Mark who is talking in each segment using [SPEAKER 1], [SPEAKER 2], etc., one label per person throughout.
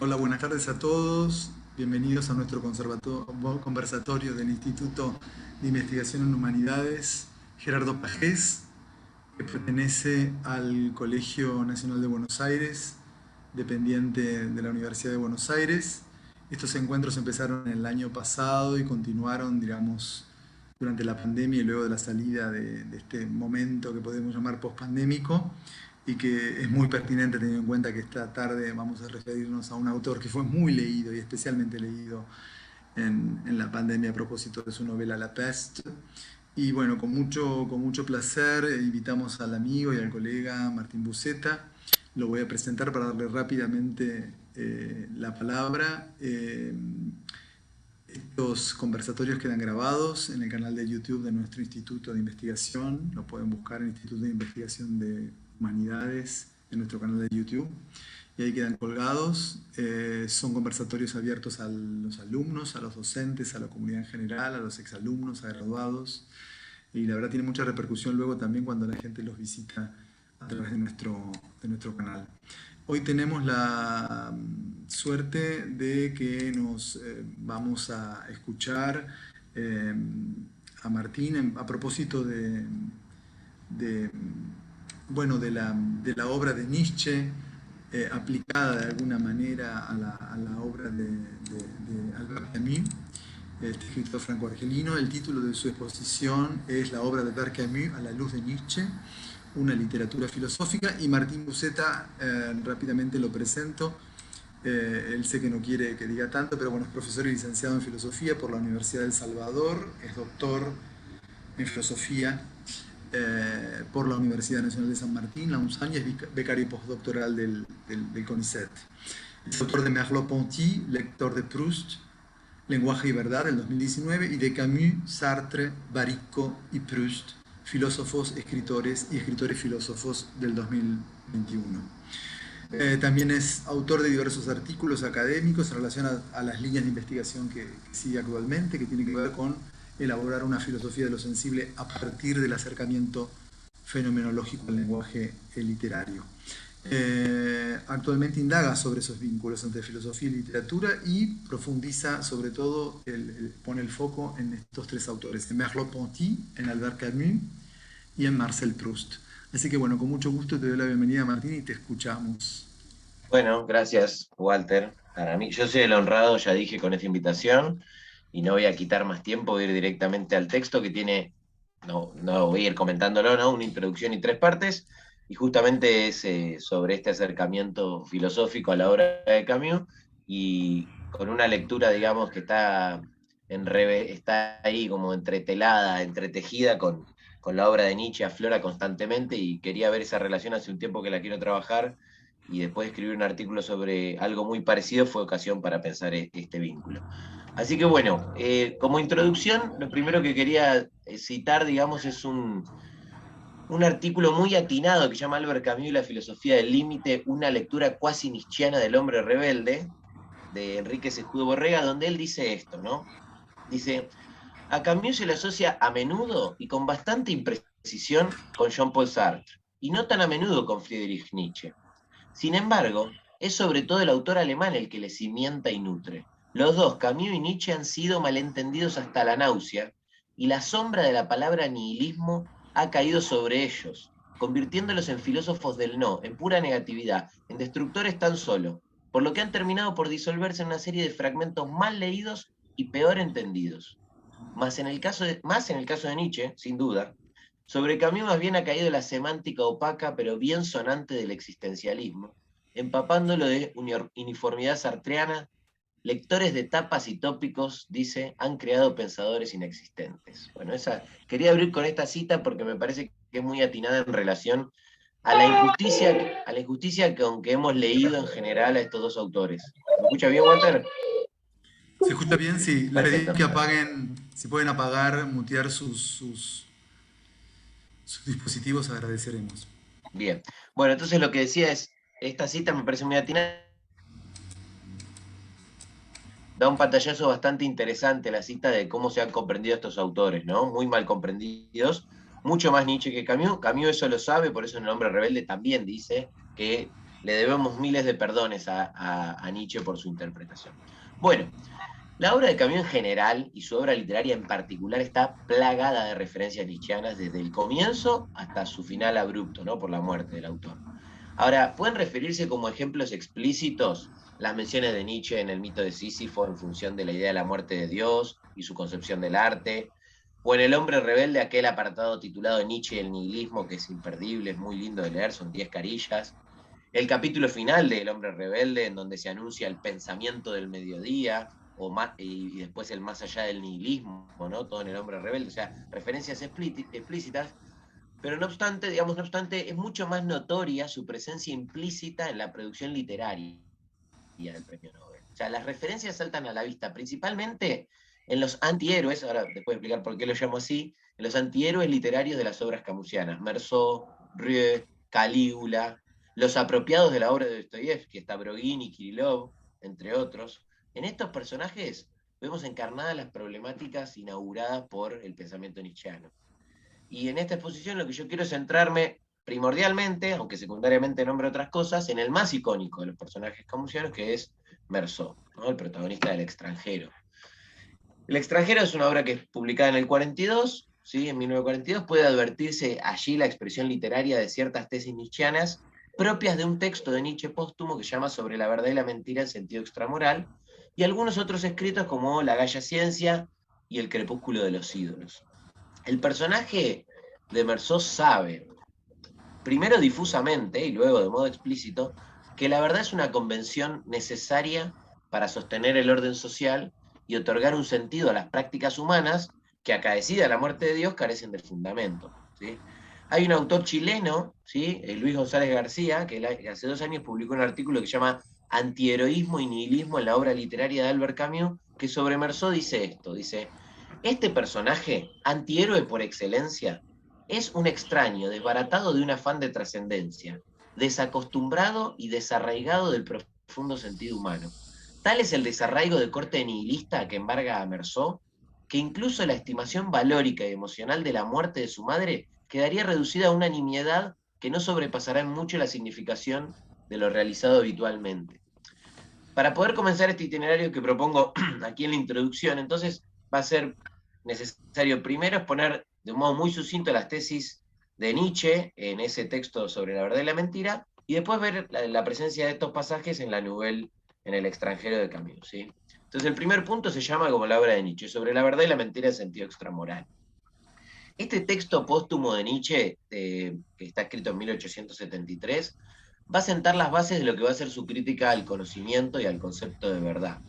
[SPEAKER 1] Hola, buenas tardes a todos. Bienvenidos a nuestro conversatorio del Instituto de Investigación en Humanidades Gerardo Pajés, que pertenece al Colegio Nacional de Buenos Aires, dependiente de la Universidad de Buenos Aires. Estos encuentros empezaron el año pasado y continuaron, digamos, durante la pandemia y luego de la salida de este momento que podemos llamar pospandémico, y que es muy pertinente teniendo en cuenta que esta tarde vamos a referirnos a un autor que fue muy leído y especialmente leído en la pandemia a propósito de su novela La Peste. Y bueno, con mucho placer invitamos al amigo y al colega Martín Buceta. Lo voy a presentar para darle rápidamente la palabra. Estos conversatorios quedan grabados en el canal de YouTube de nuestro Instituto de Investigación. Lo pueden buscar en Instituto de Investigación de Humanidades en nuestro canal de YouTube. Y ahí quedan colgados. Son conversatorios abiertos a los alumnos, a los docentes, a la comunidad en general, a los exalumnos, a graduados. Y la verdad tiene mucha repercusión luego también cuando la gente los visita a través de nuestro canal. Hoy tenemos la suerte de que nos vamos a escuchar eh, a Martín a propósito de, bueno, de la obra de Nietzsche, aplicada de alguna manera a la obra de Albert Camus, este escritor franco-argelino. El título de su exposición es La obra de Albert Camus a la luz de Nietzsche, una literatura filosófica. Y Martín Buceta, rápidamente lo presento. Él sé que no quiere que diga tanto, pero bueno, es profesor y licenciado en filosofía por la Universidad del Salvador, es doctor en filosofía por la Universidad Nacional de San Martín, la UNSAN, y es becario postdoctoral del CONICET. Es autor de Merleau-Ponty, lector de Proust, Lenguaje y Verdad, del 2019, y de Camus, Sartre, Barico y Proust, filósofos, escritores y escritores filósofos, del 2021. También es autor de diversos artículos académicos en relación a las líneas de investigación que sigue actualmente, que tiene que ver con elaborar una filosofía de lo sensible a partir del acercamiento fenomenológico al lenguaje literario. Actualmente indaga sobre esos vínculos entre filosofía y literatura y profundiza sobre todo, pone el foco en estos tres autores, en Merleau-Ponty, en Albert Camus y en Marcel Proust. Así que bueno, con mucho gusto te doy la bienvenida, Martín, y te escuchamos.
[SPEAKER 2] Bueno, gracias, Walter. Para mí, yo soy el honrado, ya dije, con esta invitación, y no voy a quitar más tiempo, voy a ir directamente al texto que tiene, no voy a ir comentándolo, ¿no? Una introducción y tres partes, y justamente es sobre este acercamiento filosófico a la obra de Camus, y con una lectura, digamos, que está ahí como entretelada, entretejida con la obra de Nietzsche, aflora constantemente, y quería ver esa relación hace un tiempo que la quiero trabajar y después de escribir un artículo sobre algo muy parecido fue ocasión para pensar este vínculo. Así que bueno, como introducción, lo primero que quería citar, digamos, es un artículo muy atinado que se llama Albert Camus y la filosofía del límite, una lectura cuasi nietzscheana del hombre rebelde, de Enrique Sejudo Borrega, donde él dice esto, ¿no? Dice, a Camus se le asocia a menudo y con bastante imprecisión con Jean-Paul Sartre, y no tan a menudo con Friedrich Nietzsche. Sin embargo, es sobre todo el autor alemán el que le cimienta y nutre. Los dos, Camus y Nietzsche, han sido malentendidos hasta la náusea, y la sombra de la palabra nihilismo ha caído sobre ellos, convirtiéndolos en filósofos del no, en pura negatividad, en destructores tan solo, por lo que han terminado por disolverse en una serie de fragmentos mal leídos y peor entendidos. Más en el caso de Nietzsche, sin duda, sobre Camus más bien ha caído la semántica opaca pero bien sonante del existencialismo, empapándolo de uniformidad sartreana. Lectores de tapas y tópicos, dice, han creado pensadores inexistentes. Bueno, quería abrir con esta cita porque me parece que es muy atinada en relación a la injusticia con que hemos leído en general a estos dos autores. ¿Me escucha bien, Walter?
[SPEAKER 1] ¿Se escucha bien? Sí, les pedí
[SPEAKER 2] Perfecto.
[SPEAKER 1] que apaguen, si pueden apagar, mutear sus dispositivos, agradeceremos.
[SPEAKER 2] Bien. Bueno, entonces lo que decía es, esta cita me parece muy atinada, da un pantallazo bastante interesante la cita de cómo se han comprendido estos autores, ¿no? Muy mal comprendidos, mucho más Nietzsche que Camus. Camus eso lo sabe, por eso en El hombre rebelde también dice que le debemos miles de perdones a Nietzsche por su interpretación. Bueno, la obra de Camus en general y su obra literaria en particular está plagada de referencias nietzscheanas desde el comienzo hasta su final abrupto, ¿no? Por la muerte del autor. Ahora, pueden referirse como ejemplos explícitos las menciones de Nietzsche en el mito de Sísifo en función de la idea de la muerte de Dios y su concepción del arte, o en El hombre rebelde, aquel apartado titulado Nietzsche y el nihilismo, que es imperdible, es muy lindo de leer, son 10 carillas. El capítulo final de El hombre rebelde, en donde se anuncia el pensamiento del mediodía, y después el más allá del nihilismo, ¿no? Todo en El hombre rebelde, o sea, referencias explícitas, pero no obstante, digamos, no obstante, es mucho más notoria su presencia implícita en la producción literaria del premio Nobel. O sea, las referencias saltan a la vista, principalmente en los antihéroes, ahora te puedo explicar por qué lo llamo así, en los antihéroes literarios de las obras camusianas, Meursault, Rieu, Calígula, los apropiados de la obra de Dostoyevsky, Stavrogin y Kirillov, entre otros. En estos personajes vemos encarnadas las problemáticas inauguradas por el pensamiento nietzscheano. Y en esta exposición lo que yo quiero es centrarme primordialmente, aunque secundariamente nombre otras cosas, en el más icónico de los personajes camusianos, que es Meursault, ¿no? El protagonista del Extranjero. El Extranjero es una obra que es publicada en el 42, ¿sí? En 1942, puede advertirse allí la expresión literaria de ciertas tesis nietzscheanas propias de un texto de Nietzsche póstumo que se llama Sobre la verdad y la mentira en sentido extramoral, y algunos otros escritos como La Gaya Ciencia y El crepúsculo de los ídolos. El personaje de Meursault sabe, primero difusamente y luego de modo explícito, que la verdad es una convención necesaria para sostener el orden social y otorgar un sentido a las prácticas humanas que, acaecida la muerte de Dios, carecen de fundamento, ¿sí? Hay un autor chileno, ¿sí? Luis González García, que hace 2 años publicó un artículo que se llama Antiheroísmo y nihilismo en la obra literaria de Albert Camus, que sobre Meursault dice esto, dice: este personaje, antihéroe por excelencia, es un extraño, desbaratado de un afán de trascendencia, desacostumbrado y desarraigado del profundo sentido humano. Tal es el desarraigo de corte nihilista que embarga a Meursault, que incluso la estimación valórica y emocional de la muerte de su madre quedaría reducida a una nimiedad que no sobrepasará en mucho la significación de lo realizado habitualmente. Para poder comenzar este itinerario que propongo aquí en la introducción, entonces va a ser necesario primero exponer de un modo muy sucinto las tesis de Nietzsche en ese texto sobre la verdad y la mentira, y después ver la presencia de estos pasajes en la Nouvelle, en El extranjero de Camus, ¿sí? Entonces el primer punto se llama como la obra de Nietzsche, sobre la verdad y la mentira en sentido extramoral. Este texto póstumo de Nietzsche, que está escrito en 1873, va a sentar las bases de lo que va a ser su crítica al conocimiento y al concepto de verdad.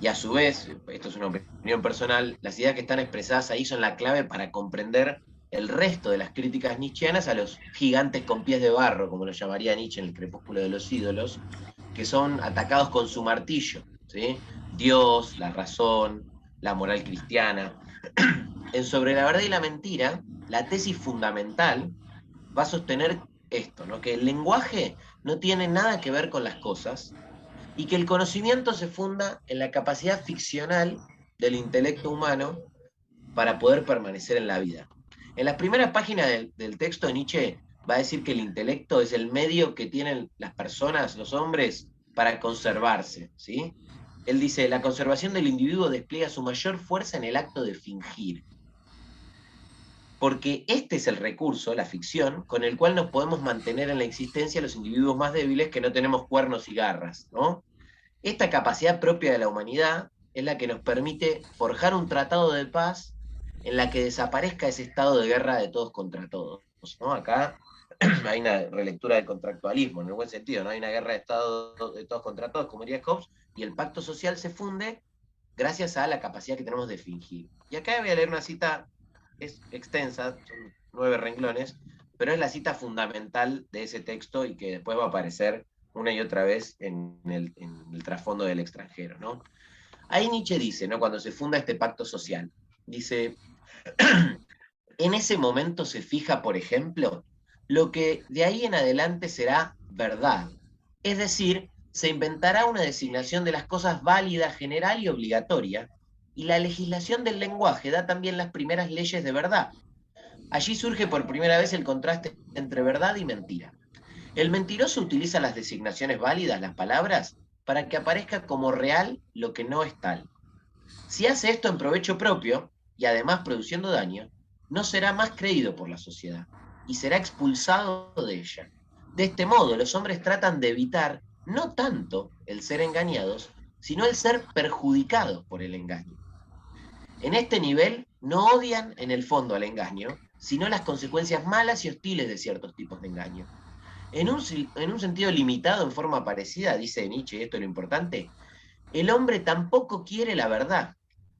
[SPEAKER 2] Y a su vez, esto es una opinión personal, las ideas que están expresadas ahí son la clave para comprender el resto de las críticas nietzscheanas a los gigantes con pies de barro, como lo llamaría Nietzsche en El crepúsculo de los ídolos, que son atacados con su martillo, ¿sí? Dios, la razón, la moral cristiana. En Sobre la verdad y la mentira, la tesis fundamental va a sostener esto, ¿no? Que el lenguaje no tiene nada que ver con las cosas, y que el conocimiento se funda en la capacidad ficcional del intelecto humano para poder permanecer en la vida. En las primeras páginas del texto, Nietzsche va a decir que el intelecto es el medio que tienen las personas, los hombres, para conservarse, ¿sí? Él dice: la conservación del individuo despliega su mayor fuerza en el acto de fingir, porque este es el recurso, la ficción, con el cual nos podemos mantener en la existencia los individuos más débiles que no tenemos cuernos y garras, ¿no? Esta capacidad propia de la humanidad es la que nos permite forjar un tratado de paz en la que desaparezca ese estado de guerra de todos contra todos, ¿no? Acá hay una relectura del contractualismo, en el buen sentido, ¿no? Hay una guerra de Estado de todos contra todos, como diría Hobbes, y el pacto social se funde gracias a la capacidad que tenemos de fingir. Y acá voy a leer una cita, es extensa, son 9 renglones, pero es la cita fundamental de ese texto y que después va a aparecer una y otra vez en el trasfondo del extranjero, ¿no? Ahí Nietzsche dice, ¿no? Cuando se funda este pacto social, dice: en ese momento se fija, por ejemplo, lo que de ahí en adelante será verdad. Es decir, se inventará una designación de las cosas válida, general y obligatoria, y la legislación del lenguaje da también las primeras leyes de verdad. Allí surge por primera vez el contraste entre verdad y mentira. El mentiroso utiliza las designaciones válidas, las palabras, para que aparezca como real lo que no es tal. Si hace esto en provecho propio, y además produciendo daño, no será más creído por la sociedad, y será expulsado de ella. De este modo, los hombres tratan de evitar no tanto el ser engañados, sino el ser perjudicados por el engaño. En este nivel, no odian en el fondo al engaño, sino las consecuencias malas y hostiles de ciertos tipos de engaño. En un sentido limitado, en forma parecida, dice Nietzsche, y esto es lo importante, el hombre tampoco quiere la verdad,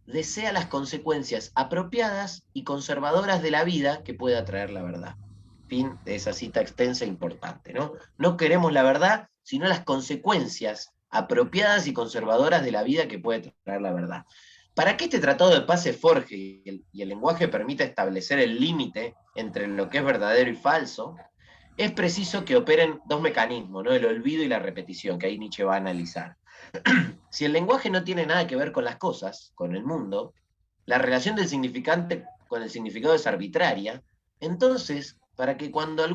[SPEAKER 2] desea las consecuencias apropiadas y conservadoras de la vida que pueda traer la verdad. Fin de esa cita extensa e importante, ¿no? No queremos la verdad, sino las consecuencias apropiadas y conservadoras de la vida que puede traer la verdad. Para que este tratado de paz se forje y el lenguaje permita establecer el límite entre lo que es verdadero y falso, es preciso que operen dos mecanismos, ¿no? El olvido y la repetición, que ahí Nietzsche va a analizar. Si el lenguaje no tiene nada que ver con las cosas, con el mundo, la relación del significante con el significado es arbitraria, entonces, para que cuando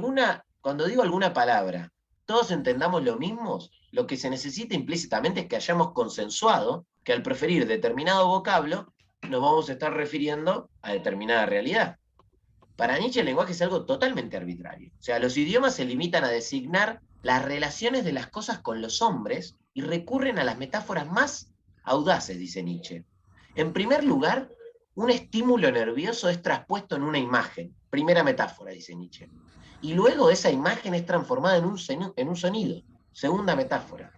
[SPEAKER 2] digo alguna palabra, todos entendamos lo mismo, lo que se necesita implícitamente es que hayamos consensuado que al preferir determinado vocablo, nos vamos a estar refiriendo a determinada realidad. Para Nietzsche el lenguaje es algo totalmente arbitrario. O sea, los idiomas se limitan a designar las relaciones de las cosas con los hombres y recurren a las metáforas más audaces, dice Nietzsche. En primer lugar, un estímulo nervioso es traspuesto en una imagen. Primera metáfora, dice Nietzsche. Y luego esa imagen es transformada en un sonido. Segunda metáfora.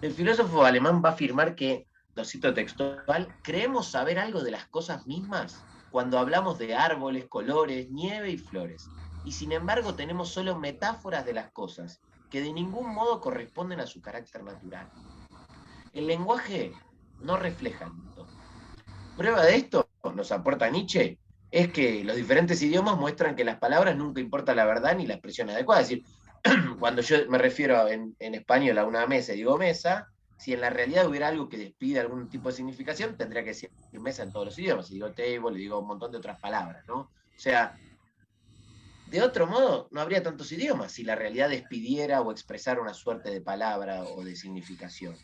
[SPEAKER 2] El filósofo alemán va a afirmar que, lo cito textual, creemos saber algo de las cosas mismas cuando hablamos de árboles, colores, nieve y flores. Y sin embargo tenemos solo metáforas de las cosas, que de ningún modo corresponden a su carácter natural. El lenguaje no refleja el mundo. Prueba de esto, nos aporta Nietzsche, es que los diferentes idiomas muestran que las palabras nunca importa la verdad ni la expresión adecuada. Es decir, cuando yo me refiero en español a una mesa y digo mesa, si en la realidad hubiera algo que despide algún tipo de significación, tendría que decir mesa en todos los idiomas. Si digo table, le digo un montón de otras palabras, ¿no? O sea, de otro modo, no habría tantos idiomas si la realidad despidiera o expresara una suerte de palabra o de significación.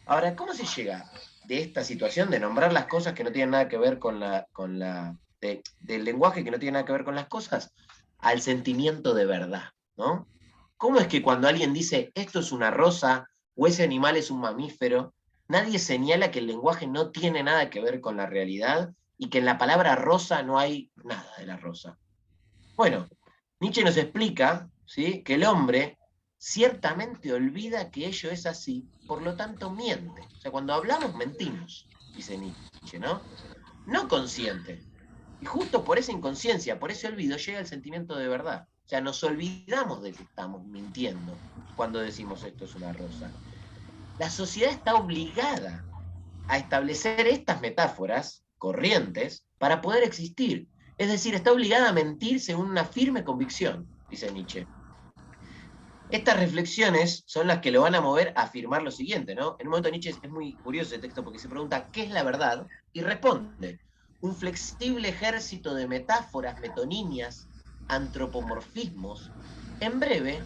[SPEAKER 2] Ahora, ¿cómo se llega de esta situación de nombrar las cosas que no tienen nada que ver del lenguaje que no tiene nada que ver con las cosas, al sentimiento de verdad, ¿no? ¿Cómo es que cuando alguien dice esto es una rosa o ese animal es un mamífero, nadie señala que el lenguaje no tiene nada que ver con la realidad y que en la palabra rosa no hay nada de la rosa? Bueno, Nietzsche nos explica, ¿sí?, que el hombre ciertamente olvida que ello es así, por lo tanto miente. O sea, cuando hablamos mentimos, dice Nietzsche, ¿no? No consciente. Y justo por esa inconsciencia, por ese olvido, llega el sentimiento de verdad. O sea, nos olvidamos de que estamos mintiendo cuando decimos esto es una rosa. La sociedad está obligada a establecer estas metáforas corrientes para poder existir. Es decir, está obligada a mentir según una firme convicción, dice Nietzsche. Estas reflexiones son las que lo van a mover a afirmar lo siguiente, ¿no? En un momento Nietzsche es muy curioso el texto porque se pregunta ¿qué es la verdad? Y responde, un flexible ejército de metáforas, metonimias, antropomorfismos, en breve,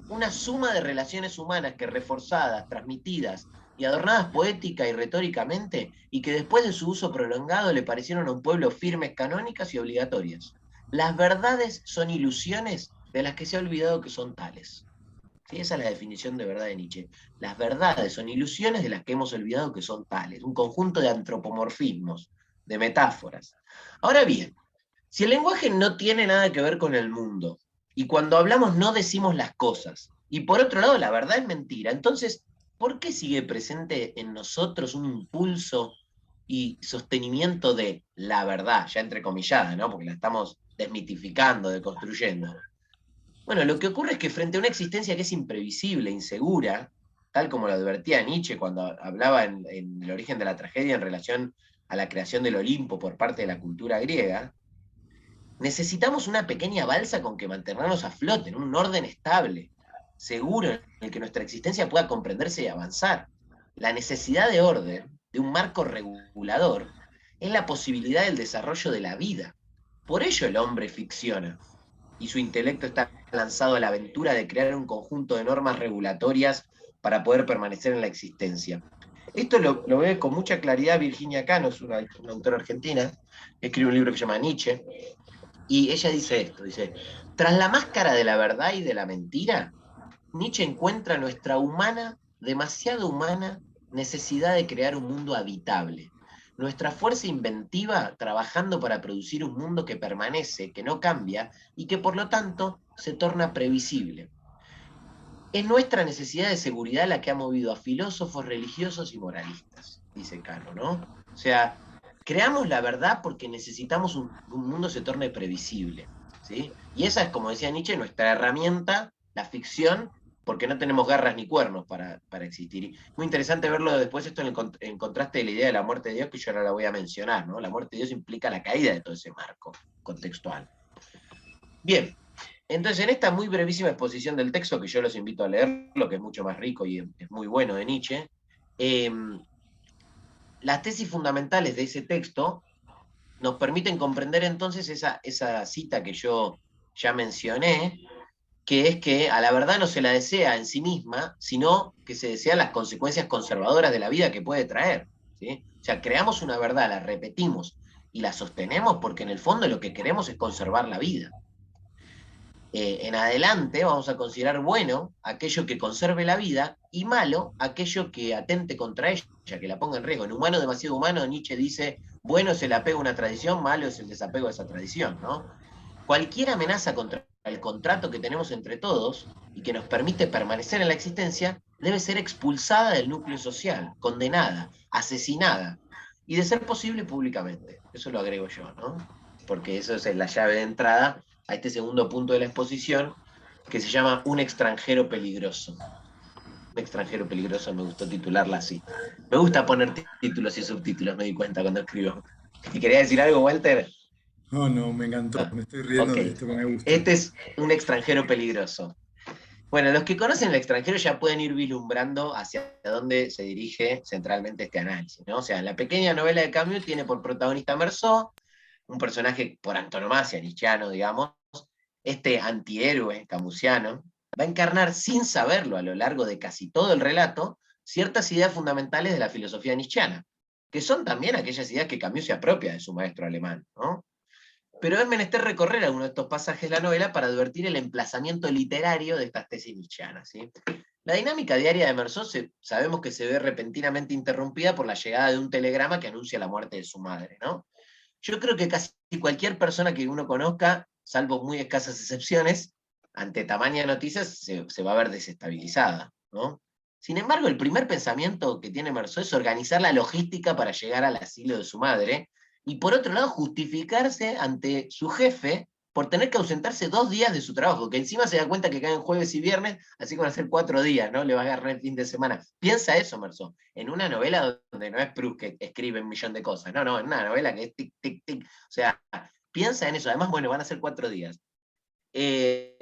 [SPEAKER 2] una suma de relaciones humanas que reforzadas, transmitidas y adornadas poética y retóricamente, y que después de su uso prolongado le parecieron a un pueblo firmes, canónicas y obligatorias. Las verdades son ilusiones de las que se ha olvidado que son tales. ¿Sí? Esa es la definición de verdad de Nietzsche. Las verdades son ilusiones de las que hemos olvidado que son tales, un conjunto de antropomorfismos, de metáforas. Ahora bien, si el lenguaje no tiene nada que ver con el mundo, y cuando hablamos no decimos las cosas, y por otro lado la verdad es mentira, entonces, ¿por qué sigue presente en nosotros un impulso y sostenimiento de la verdad, ya entrecomillada, ¿no? Porque la estamos desmitificando, deconstruyendo? Bueno, lo que ocurre es que frente a una existencia que es imprevisible, insegura, tal como lo advertía Nietzsche cuando hablaba en el origen de la tragedia en relación a la creación del Olimpo por parte de la cultura griega, necesitamos una pequeña balsa con que mantenernos a flote, en un orden estable, seguro, en el que nuestra existencia pueda comprenderse y avanzar. La necesidad de orden, de un marco regulador, es la posibilidad del desarrollo de la vida. Por ello el hombre ficciona. y su intelecto está lanzado a la aventura de crear un conjunto de normas regulatorias para poder permanecer en la existencia. Esto lo ve con mucha claridad Virginia Cano, es una autora argentina, escribe un libro que se llama Nietzsche, y ella dice esto, dice, tras la máscara de la verdad y de la mentira, Nietzsche encuentra nuestra humana, demasiado humana, necesidad de crear un mundo habitable. Nuestra fuerza inventiva trabajando para producir un mundo que permanece, que no cambia y que por lo tanto se torna previsible. Es nuestra necesidad de seguridad la que ha movido a filósofos, religiosos y moralistas, dice Cano, ¿no? O sea, creamos la verdad porque necesitamos un mundo que se torne previsible, ¿sí? Y esa es, como decía Nietzsche, nuestra herramienta, la ficción, porque no tenemos garras ni cuernos para existir. Y muy interesante verlo después esto en contraste de la idea de la muerte de Dios, que yo ahora la voy a mencionar, ¿no? La muerte de Dios implica la caída de todo ese marco contextual. Bien, entonces, en esta muy brevísima exposición del texto, que yo los invito a leerlo, que es mucho más rico y es muy bueno de Nietzsche, eh, las tesis fundamentales de ese texto nos permiten comprender entonces esa cita que yo ya mencioné, que es que a la verdad no se la desea en sí misma, sino que se desean las consecuencias conservadoras de la vida que puede traer, ¿sí? O sea, creamos una verdad, la repetimos y la sostenemos porque en el fondo lo que queremos es conservar la vida. En adelante vamos a considerar bueno aquello que conserve la vida y malo aquello que atente contra ella, que la ponga en riesgo. En Humano demasiado humano, Nietzsche dice, bueno es el apego a una tradición, malo es el desapego a esa tradición, ¿no? Cualquier amenaza contra el contrato que tenemos entre todos y que nos permite permanecer en la existencia debe ser expulsada del núcleo social, condenada, asesinada, y de ser posible públicamente. Eso lo agrego yo, ¿no? Porque eso es la llave de entrada a este segundo punto de la exposición, que se llama Un extranjero peligroso. Un extranjero peligroso, me gustó titularla así. Me gusta poner títulos y subtítulos, me di cuenta cuando escribo. ¿Y quería decir algo, Walter?
[SPEAKER 1] No, no, me encantó,
[SPEAKER 2] Ah,
[SPEAKER 1] me estoy riendo
[SPEAKER 2] ok.
[SPEAKER 1] de esto que me gusta.
[SPEAKER 2] Este es un extranjero peligroso. Bueno, los que conocen el extranjero ya pueden ir vislumbrando hacia dónde se dirige centralmente este análisis, ¿no? O sea, la pequeña novela de Camus tiene por protagonista a Meursault, un personaje por antonomasia nietzscheano, digamos, este antihéroe camusiano, va a encarnar sin saberlo a lo largo de casi todo el relato ciertas ideas fundamentales de la filosofía nietzscheana, que son también aquellas ideas que Camus se apropia de su maestro alemán, ¿no? Pero es menester recorrer algunos de estos pasajes de la novela para advertir el emplazamiento literario de estas tesis nietzscheanas, ¿sí? La dinámica diaria de Meursault sabemos que se ve repentinamente interrumpida por la llegada de un telegrama que anuncia la muerte de su madre, ¿no? Yo creo que casi cualquier persona que uno conozca, salvo muy escasas excepciones, ante tamaña noticia se va a ver desestabilizada, ¿no? Sin embargo, el primer pensamiento que tiene Meursault es organizar la logística para llegar al asilo de su madre, y por otro lado, justificarse ante su jefe por tener que ausentarse 2 días de su trabajo, que encima se da cuenta que caen jueves y viernes, así que van a ser 4 días, ¿no? Le va a agarrar el fin de semana. Piensa eso, Meursault, en una novela donde no es Proust que escribe un millón de cosas, no, no, en una novela que es tic, tic, tic, o sea, piensa en eso, además, bueno, van a ser 4 días. Eh,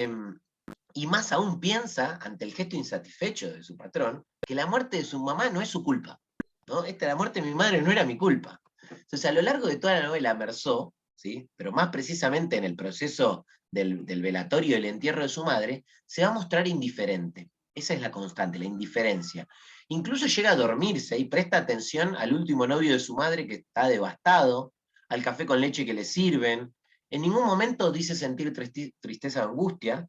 [SPEAKER 2] y más aún piensa, ante el gesto insatisfecho de su patrón, que la muerte de su mamá no es su culpa, ¿no? La muerte de mi madre no era mi culpa. Entonces, a lo largo de toda la novela, Meursault, ¿sí? Pero más precisamente en el proceso del velatorio y el entierro de su madre, se va a mostrar indiferente. Esa es la constante, la indiferencia. Incluso llega a dormirse y presta atención al último novio de su madre que está devastado, al café con leche que le sirven. En ningún momento dice sentir tristeza o angustia.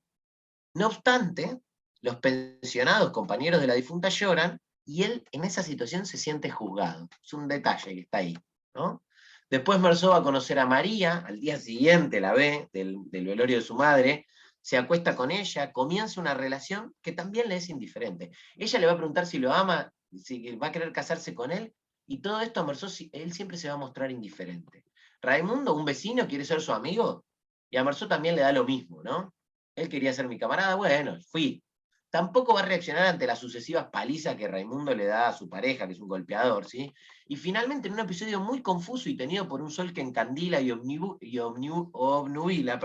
[SPEAKER 2] No obstante, los pensionados compañeros de la difunta lloran y él en esa situación se siente juzgado. Es un detalle que está ahí, ¿no? Después Meursault va a conocer a María, al día siguiente la ve del velorio de su madre, se acuesta con ella, comienza una relación que también le es indiferente. Ella le va a preguntar si lo ama, si va a querer casarse con él, y todo esto a Meursault, él siempre se va a mostrar indiferente. Raimundo, un vecino, quiere ser su amigo, y a Meursault también le da lo mismo, ¿no? Él quería ser mi camarada, bueno, fui. Tampoco va a reaccionar ante las sucesivas palizas que Raimundo le da a su pareja, que es un golpeador, ¿sí? Y finalmente, en un episodio muy confuso y tenido por un sol que encandila y obnubila,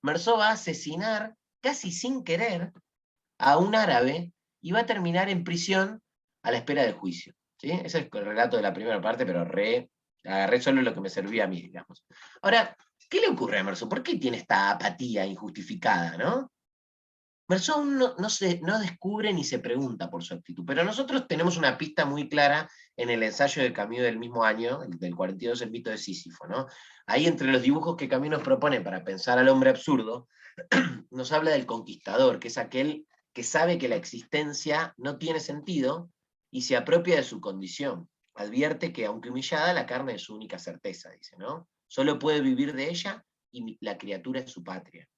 [SPEAKER 2] Meursault va a asesinar, casi sin querer, a un árabe y va a terminar en prisión a la espera del juicio, ¿sí? Ese es el relato de la primera parte, pero agarré solo lo que me servía a mí, digamos. Ahora, ¿Qué le ocurre a Meursault? ¿Por qué tiene esta apatía injustificada, no? Meursault no descubre ni se pregunta por su actitud, pero nosotros tenemos una pista muy clara en el ensayo de Camus del mismo año, del 42, El mito de Sísifo, ¿no? Ahí entre los dibujos que Camus nos propone para pensar al hombre absurdo, nos habla del conquistador, que es aquel que sabe que la existencia no tiene sentido y se apropia de su condición. Advierte que, aunque humillada, la carne es su única certeza, dice, ¿no? Solo puede vivir de ella y la criatura es su patria.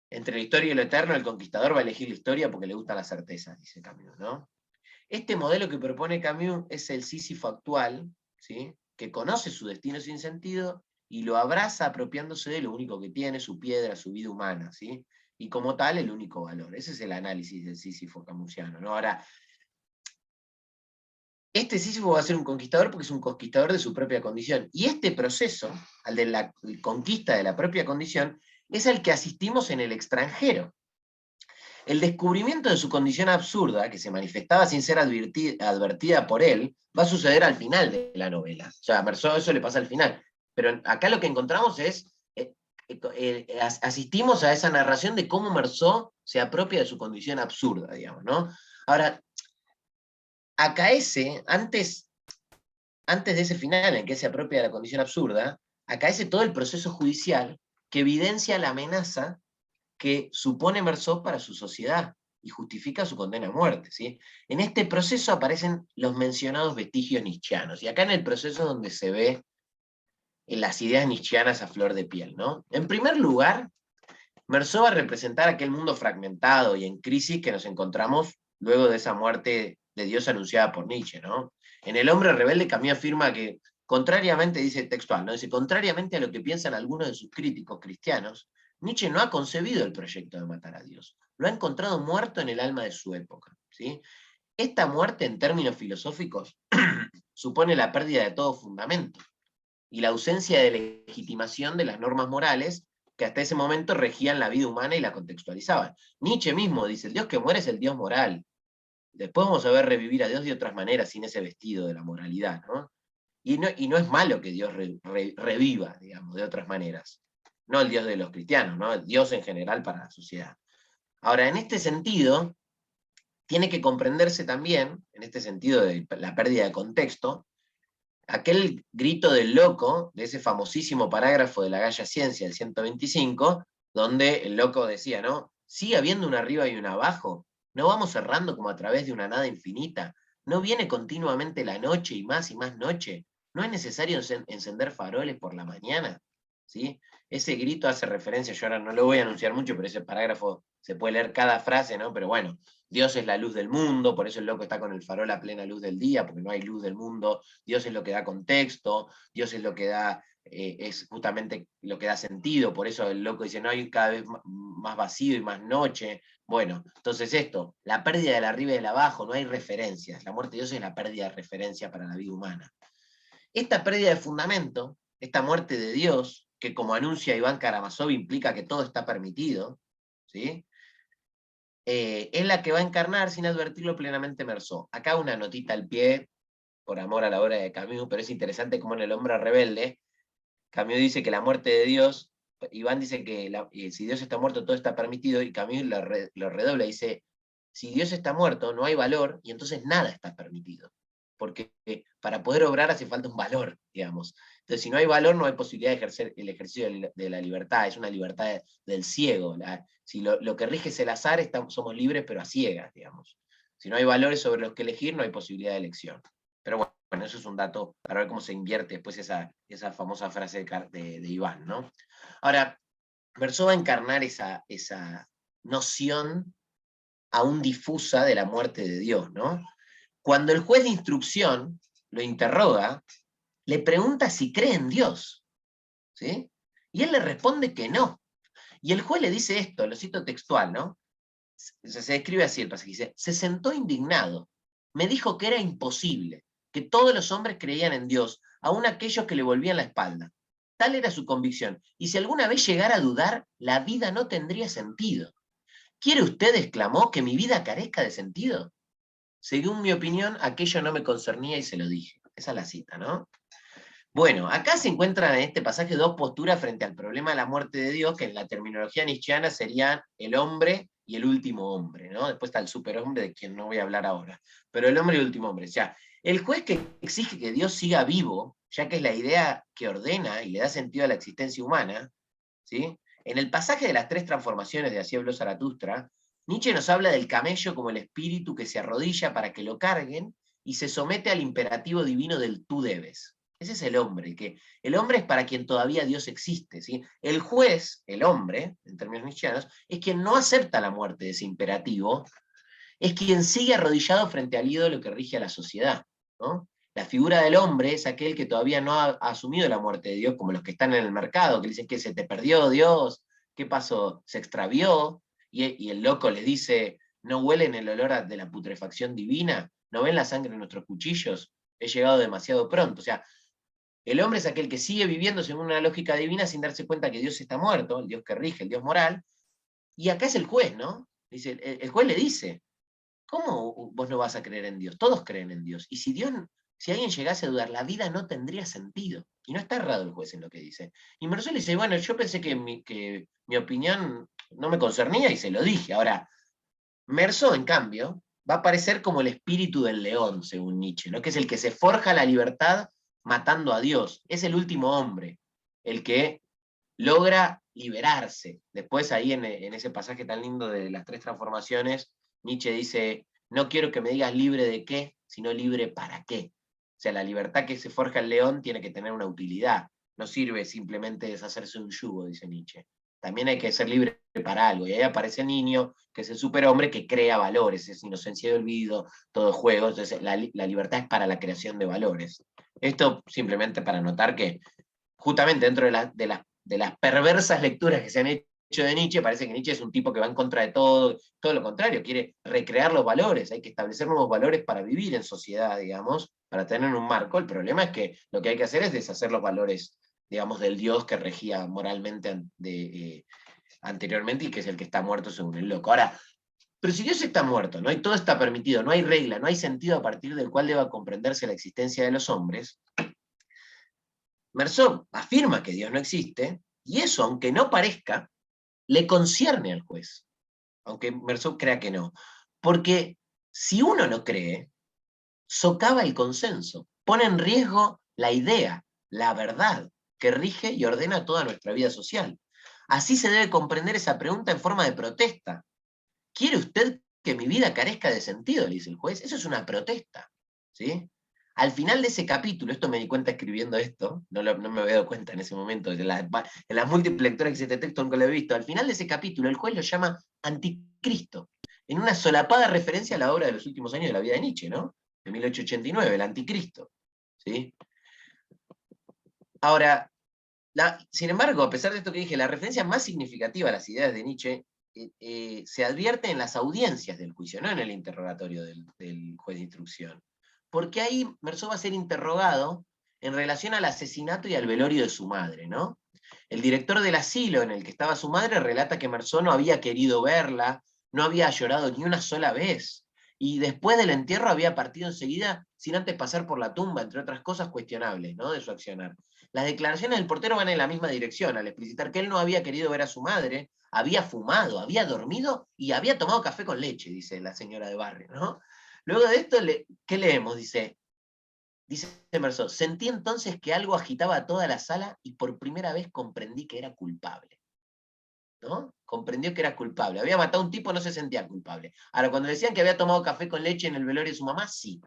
[SPEAKER 2] Entre la historia y lo eterno, el conquistador va a elegir la historia porque le gusta la certeza, dice Camus, ¿no? Este modelo que propone Camus es el Sísifo actual, ¿sí? Que conoce su destino sin sentido y lo abraza apropiándose de lo único que tiene, su piedra, su vida humana, ¿sí? Y como tal, el único valor. Ese es el análisis del Sísifo camusiano, ¿no? Ahora, este Sísifo va a ser un conquistador porque es un conquistador de su propia condición. Y este proceso, al de la conquista de la propia condición, es el que asistimos en el extranjero. El descubrimiento de su condición absurda, que se manifestaba sin ser advertida por él, va a suceder al final de la novela. O sea, a Meursault eso le pasa al final. Pero acá lo que encontramos es, asistimos a esa narración de cómo Meursault se apropia de su condición absurda, digamos, ¿no? Ahora, acaece, antes de ese final en que se apropia de la condición absurda, acaece todo el proceso judicial que evidencia la amenaza que supone Meursault para su sociedad y justifica su condena a muerte, ¿sí? En este proceso aparecen los mencionados vestigios nietzscheanos, y acá en el proceso es donde se ve las ideas nietzscheanas a flor de piel, ¿no? En primer lugar, Meursault va a representar aquel mundo fragmentado y en crisis que nos encontramos luego de esa muerte de Dios anunciada por Nietzsche, ¿no? En El hombre rebelde, Camus afirma que, contrariamente, dice textual, ¿no? Dice, contrariamente a lo que piensan algunos de sus críticos cristianos, Nietzsche no ha concebido el proyecto de matar a Dios, lo ha encontrado muerto en el alma de su época, ¿sí? Esta muerte, en términos filosóficos, supone la pérdida de todo fundamento y la ausencia de legitimación de las normas morales que hasta ese momento regían la vida humana y la contextualizaban. Nietzsche mismo dice, el Dios que muere es el Dios moral. Después vamos a ver revivir a Dios de otras maneras sin ese vestido de la moralidad, ¿no? Y no es malo que Dios reviva, digamos, de otras maneras. No el Dios de los cristianos, ¿no? El Dios en general para la sociedad. Ahora, en este sentido, tiene que comprenderse también, en este sentido de la pérdida de contexto, aquel grito del loco, de ese famosísimo parágrafo de la Gaia Ciencia, el 125, donde el loco decía, ¿no? Sigue habiendo un arriba y un abajo, no vamos cerrando como a través de una nada infinita, no viene continuamente la noche y más noche, no es necesario encender faroles por la mañana, ¿sí? Ese grito hace referencia, yo ahora no lo voy a anunciar mucho, pero ese parágrafo se puede leer cada frase, ¿no? Pero bueno, Dios es la luz del mundo, por eso el loco está con el farol a plena luz del día, porque no hay luz del mundo. Dios es lo que da contexto, Dios es lo que da, es justamente lo que da sentido, por eso el loco dice, no hay cada vez más vacío y más noche. Bueno, entonces esto, la pérdida del arriba y del abajo, no hay referencias. La muerte de Dios es la pérdida de referencia para la vida humana. Esta pérdida de fundamento, esta muerte de Dios, que como anuncia Iván Karamazov implica que todo está permitido, ¿sí? Es la que va a encarnar sin advertirlo plenamente Meursault. Acá una notita al pie, por amor a la obra de Camus, pero es interesante como en El hombre rebelde, Camus dice que la muerte de Dios, Iván dice que si Dios está muerto todo está permitido, y Camus lo redobla, dice, si Dios está muerto no hay valor y entonces nada está permitido. Porque para poder obrar hace falta un valor, digamos. Entonces, si no hay valor, no hay posibilidad de ejercer el ejercicio de la libertad, es una libertad del ciego. Si lo que rige es el azar, somos libres, pero a ciegas, digamos. Si no hay valores sobre los que elegir, no hay posibilidad de elección. Pero bueno, eso es un dato para ver cómo se invierte después esa famosa frase de Iván, ¿no? Ahora, Meursault va a encarnar esa noción aún difusa de la muerte de Dios, ¿no? Cuando el juez de instrucción lo interroga, le pregunta si cree en Dios, ¿sí? Y él le responde que no. Y el juez le dice esto, lo cito textual, ¿no? Se describe así el pasaje, dice, se sentó indignado, me dijo que era imposible, que todos los hombres creían en Dios, aun aquellos que le volvían la espalda. Tal era su convicción, y si alguna vez llegara a dudar, la vida no tendría sentido. ¿Quiere usted, exclamó, que mi vida carezca de sentido? Según mi opinión, aquello no me concernía y se lo dije. Esa es la cita, ¿no? Bueno, acá se encuentran en este pasaje dos posturas frente al problema de la muerte de Dios, que en la terminología nietzscheana serían el hombre y el último hombre, ¿no? Después está el superhombre, de quien no voy a hablar ahora, pero el hombre y el último hombre. O sea, el juez que exige que Dios siga vivo, ya que es la idea que ordena y le da sentido a la existencia humana, ¿sí? En el pasaje de las tres transformaciones de Así habló Zaratustra, Nietzsche nos habla del camello como el espíritu que se arrodilla para que lo carguen y se somete al imperativo divino del tú debes. Ese es el hombre es para quien todavía Dios existe, ¿sí? El juez, el hombre, en términos nietzscheanos, es quien no acepta la muerte de ese imperativo, es quien sigue arrodillado frente al ídolo que rige a la sociedad, ¿no? La figura del hombre es aquel que todavía no ha asumido la muerte de Dios, como los que están en el mercado, que dicen que se te perdió Dios, ¿qué pasó? Se extravió, y el loco le dice, ¿no huelen el olor de la putrefacción divina? ¿No ven la sangre en nuestros cuchillos? He llegado demasiado pronto. O sea, el hombre es aquel que sigue viviendo según una lógica divina sin darse cuenta que Dios está muerto, el Dios que rige, el Dios moral, y acá es el juez, ¿no? Dice, el juez le dice, ¿cómo vos no vas a creer en Dios? Todos creen en Dios. Y si alguien llegase a dudar, la vida no tendría sentido. Y no está errado el juez en lo que dice. Y Mersol dice, bueno, yo pensé que mi opinión no me concernía y se lo dije. Ahora, Merso, en cambio, va a aparecer como el espíritu del león, según Nietzsche, ¿no? Que es el que se forja la libertad matando a Dios. Es el último hombre, el que logra liberarse. Después ahí en ese pasaje tan lindo de las tres transformaciones, Nietzsche dice, no quiero que me digas libre de qué, sino libre para qué. O sea, la libertad que se forja el león tiene que tener una utilidad. No sirve simplemente deshacerse un yugo, dice Nietzsche. También hay que ser libre para algo. Y ahí aparece el niño, que es el superhombre que crea valores, es inocencia de olvido, todo juego. Entonces, la libertad es para la creación de valores. Esto simplemente para notar que justamente dentro de las perversas lecturas que se han hecho de Nietzsche, parece que Nietzsche es un tipo que va en contra de todo lo contrario, quiere recrear los valores, hay que establecer nuevos valores para vivir en sociedad, digamos, para tener un marco. El problema es que lo que hay que hacer es deshacer los valores, digamos, del Dios que regía moralmente anteriormente y que es el que está muerto según el loco. Ahora, pero si Dios está muerto, ¿no? Y todo está permitido, no hay regla, no hay sentido a partir del cual deba comprenderse la existencia de los hombres, Mersón afirma que Dios no existe, y eso, aunque no parezca, le concierne al juez, aunque Mersón crea que no. Porque si uno no cree, socava el consenso, pone en riesgo la idea, la verdad, que rige y ordena toda nuestra vida social. Así se debe comprender esa pregunta en forma de protesta. ¿Quiere usted que mi vida carezca de sentido?, le dice el juez. Eso es una protesta, ¿sí? Al final de ese capítulo, esto me di cuenta escribiendo esto, no me había dado cuenta en ese momento, en las múltiples lecturas que hice este texto nunca lo he visto, al final de ese capítulo el juez lo llama anticristo, en una solapada referencia a la obra de los últimos años de la vida de Nietzsche, ¿no? De 1889, el anticristo, ¿sí? Ahora, sin embargo, a pesar de esto que dije, la referencia más significativa a las ideas de Nietzsche se advierte en las audiencias del juicio, no en el interrogatorio del juez de instrucción. Porque ahí Mersó va a ser interrogado en relación al asesinato y al velorio de su madre, ¿no? El director del asilo en el que estaba su madre relata que Mersó no había querido verla, no había llorado ni una sola vez, y después del entierro había partido enseguida sin antes pasar por la tumba, entre otras cosas cuestionables, ¿no?, de su accionar. Las declaraciones del portero van en la misma dirección, al explicitar que él no había querido ver a su madre, había fumado, había dormido y había tomado café con leche, dice la señora de barrio, ¿no? Luego de esto, ¿qué leemos? Dice Mersó, sentí entonces que algo agitaba toda la sala y por primera vez comprendí que era culpable, ¿no? Comprendió que era culpable. Había matado a un tipo, no se sentía culpable. Ahora, cuando decían que había tomado café con leche en el velorio de su mamá, sí.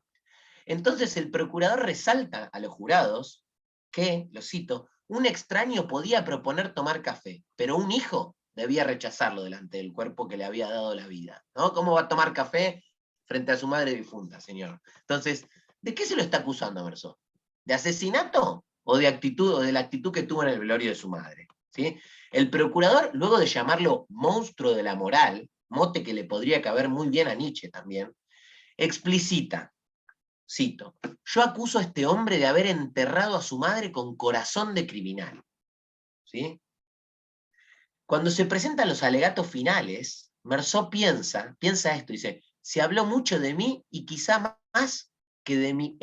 [SPEAKER 2] Entonces el procurador resalta a los jurados que, lo cito, un extraño podía proponer tomar café, pero un hijo debía rechazarlo delante del cuerpo que le había dado la vida, ¿no? ¿Cómo va a tomar café frente a su madre difunta, señor? Entonces, ¿de qué se lo está acusando a Mersó? ¿De asesinato o de actitud, o de la actitud que tuvo en el velorio de su madre? ¿Sí? El procurador, luego de llamarlo monstruo de la moral, mote que le podría caber muy bien a Nietzsche también, explicita, cito, yo acuso a este hombre de haber enterrado a su madre con corazón de criminal. ¿Sí? Cuando se presentan los alegatos finales, Mersó piensa esto, dice, se habló mucho de mí y quizá más que de mi,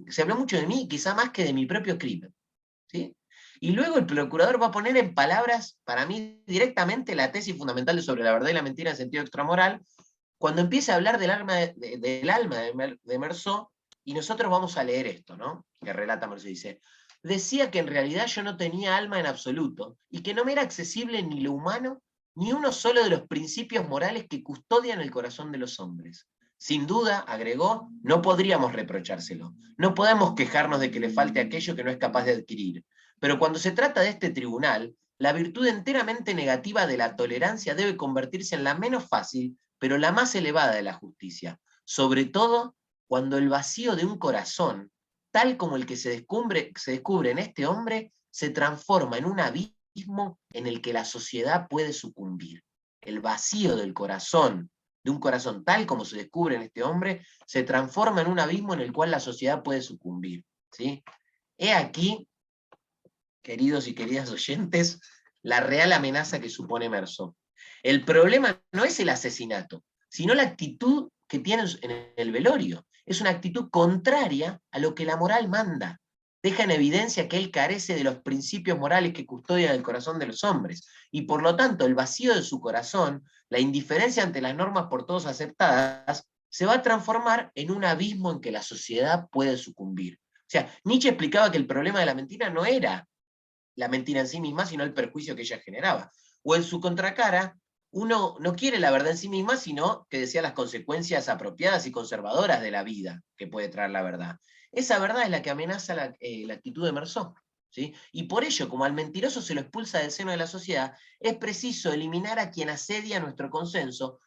[SPEAKER 2] se habló mucho de mí y quizá más que de mi propio crimen. ¿sí? Y luego el procurador va a poner en palabras, para mí, directamente la tesis fundamental sobre la verdad y la mentira en sentido extramoral, cuando empieza a hablar del alma de Meursault, y nosotros vamos a leer esto, ¿no? Que relata Meursault, dice: decía que en realidad yo no tenía alma en absoluto, y que no me era accesible ni lo humano, ni uno solo de los principios morales que custodian el corazón de los hombres. Sin duda, agregó, no podríamos reprochárselo. No podemos quejarnos de que le falte aquello que no es capaz de adquirir. Pero cuando se trata de este tribunal, la virtud enteramente negativa de la tolerancia debe convertirse en la menos fácil, pero la más elevada de la justicia, sobre todo cuando el vacío de un corazón, tal como el que se descubre en este hombre, se transforma en un abismo en el que la sociedad puede sucumbir. El vacío del corazón, de un corazón tal como se descubre en este hombre, se transforma en un abismo en el cual la sociedad puede sucumbir. ¿Sí? He aquí, queridos y queridas oyentes, la real amenaza que supone Meursault. El problema no es el asesinato, sino la actitud que tiene en el velorio. Es una actitud contraria a lo que la moral manda. Deja en evidencia que él carece de los principios morales que custodian el corazón de los hombres, y por lo tanto el vacío de su corazón, la indiferencia ante las normas por todos aceptadas, se va a transformar en un abismo en que la sociedad puede sucumbir. O sea, Nietzsche explicaba que el problema de la mentira no era la mentira en sí misma, sino el perjuicio que ella generaba. O en su contracara, uno no quiere la verdad en sí misma, sino que desea las consecuencias apropiadas y conservadoras de la vida que puede traer la verdad. Esa verdad es la que amenaza la actitud de Meursault. ¿Sí? Y por ello, como al mentiroso se lo expulsa del seno de la sociedad, es preciso eliminar a quien asedia nuestro consenso,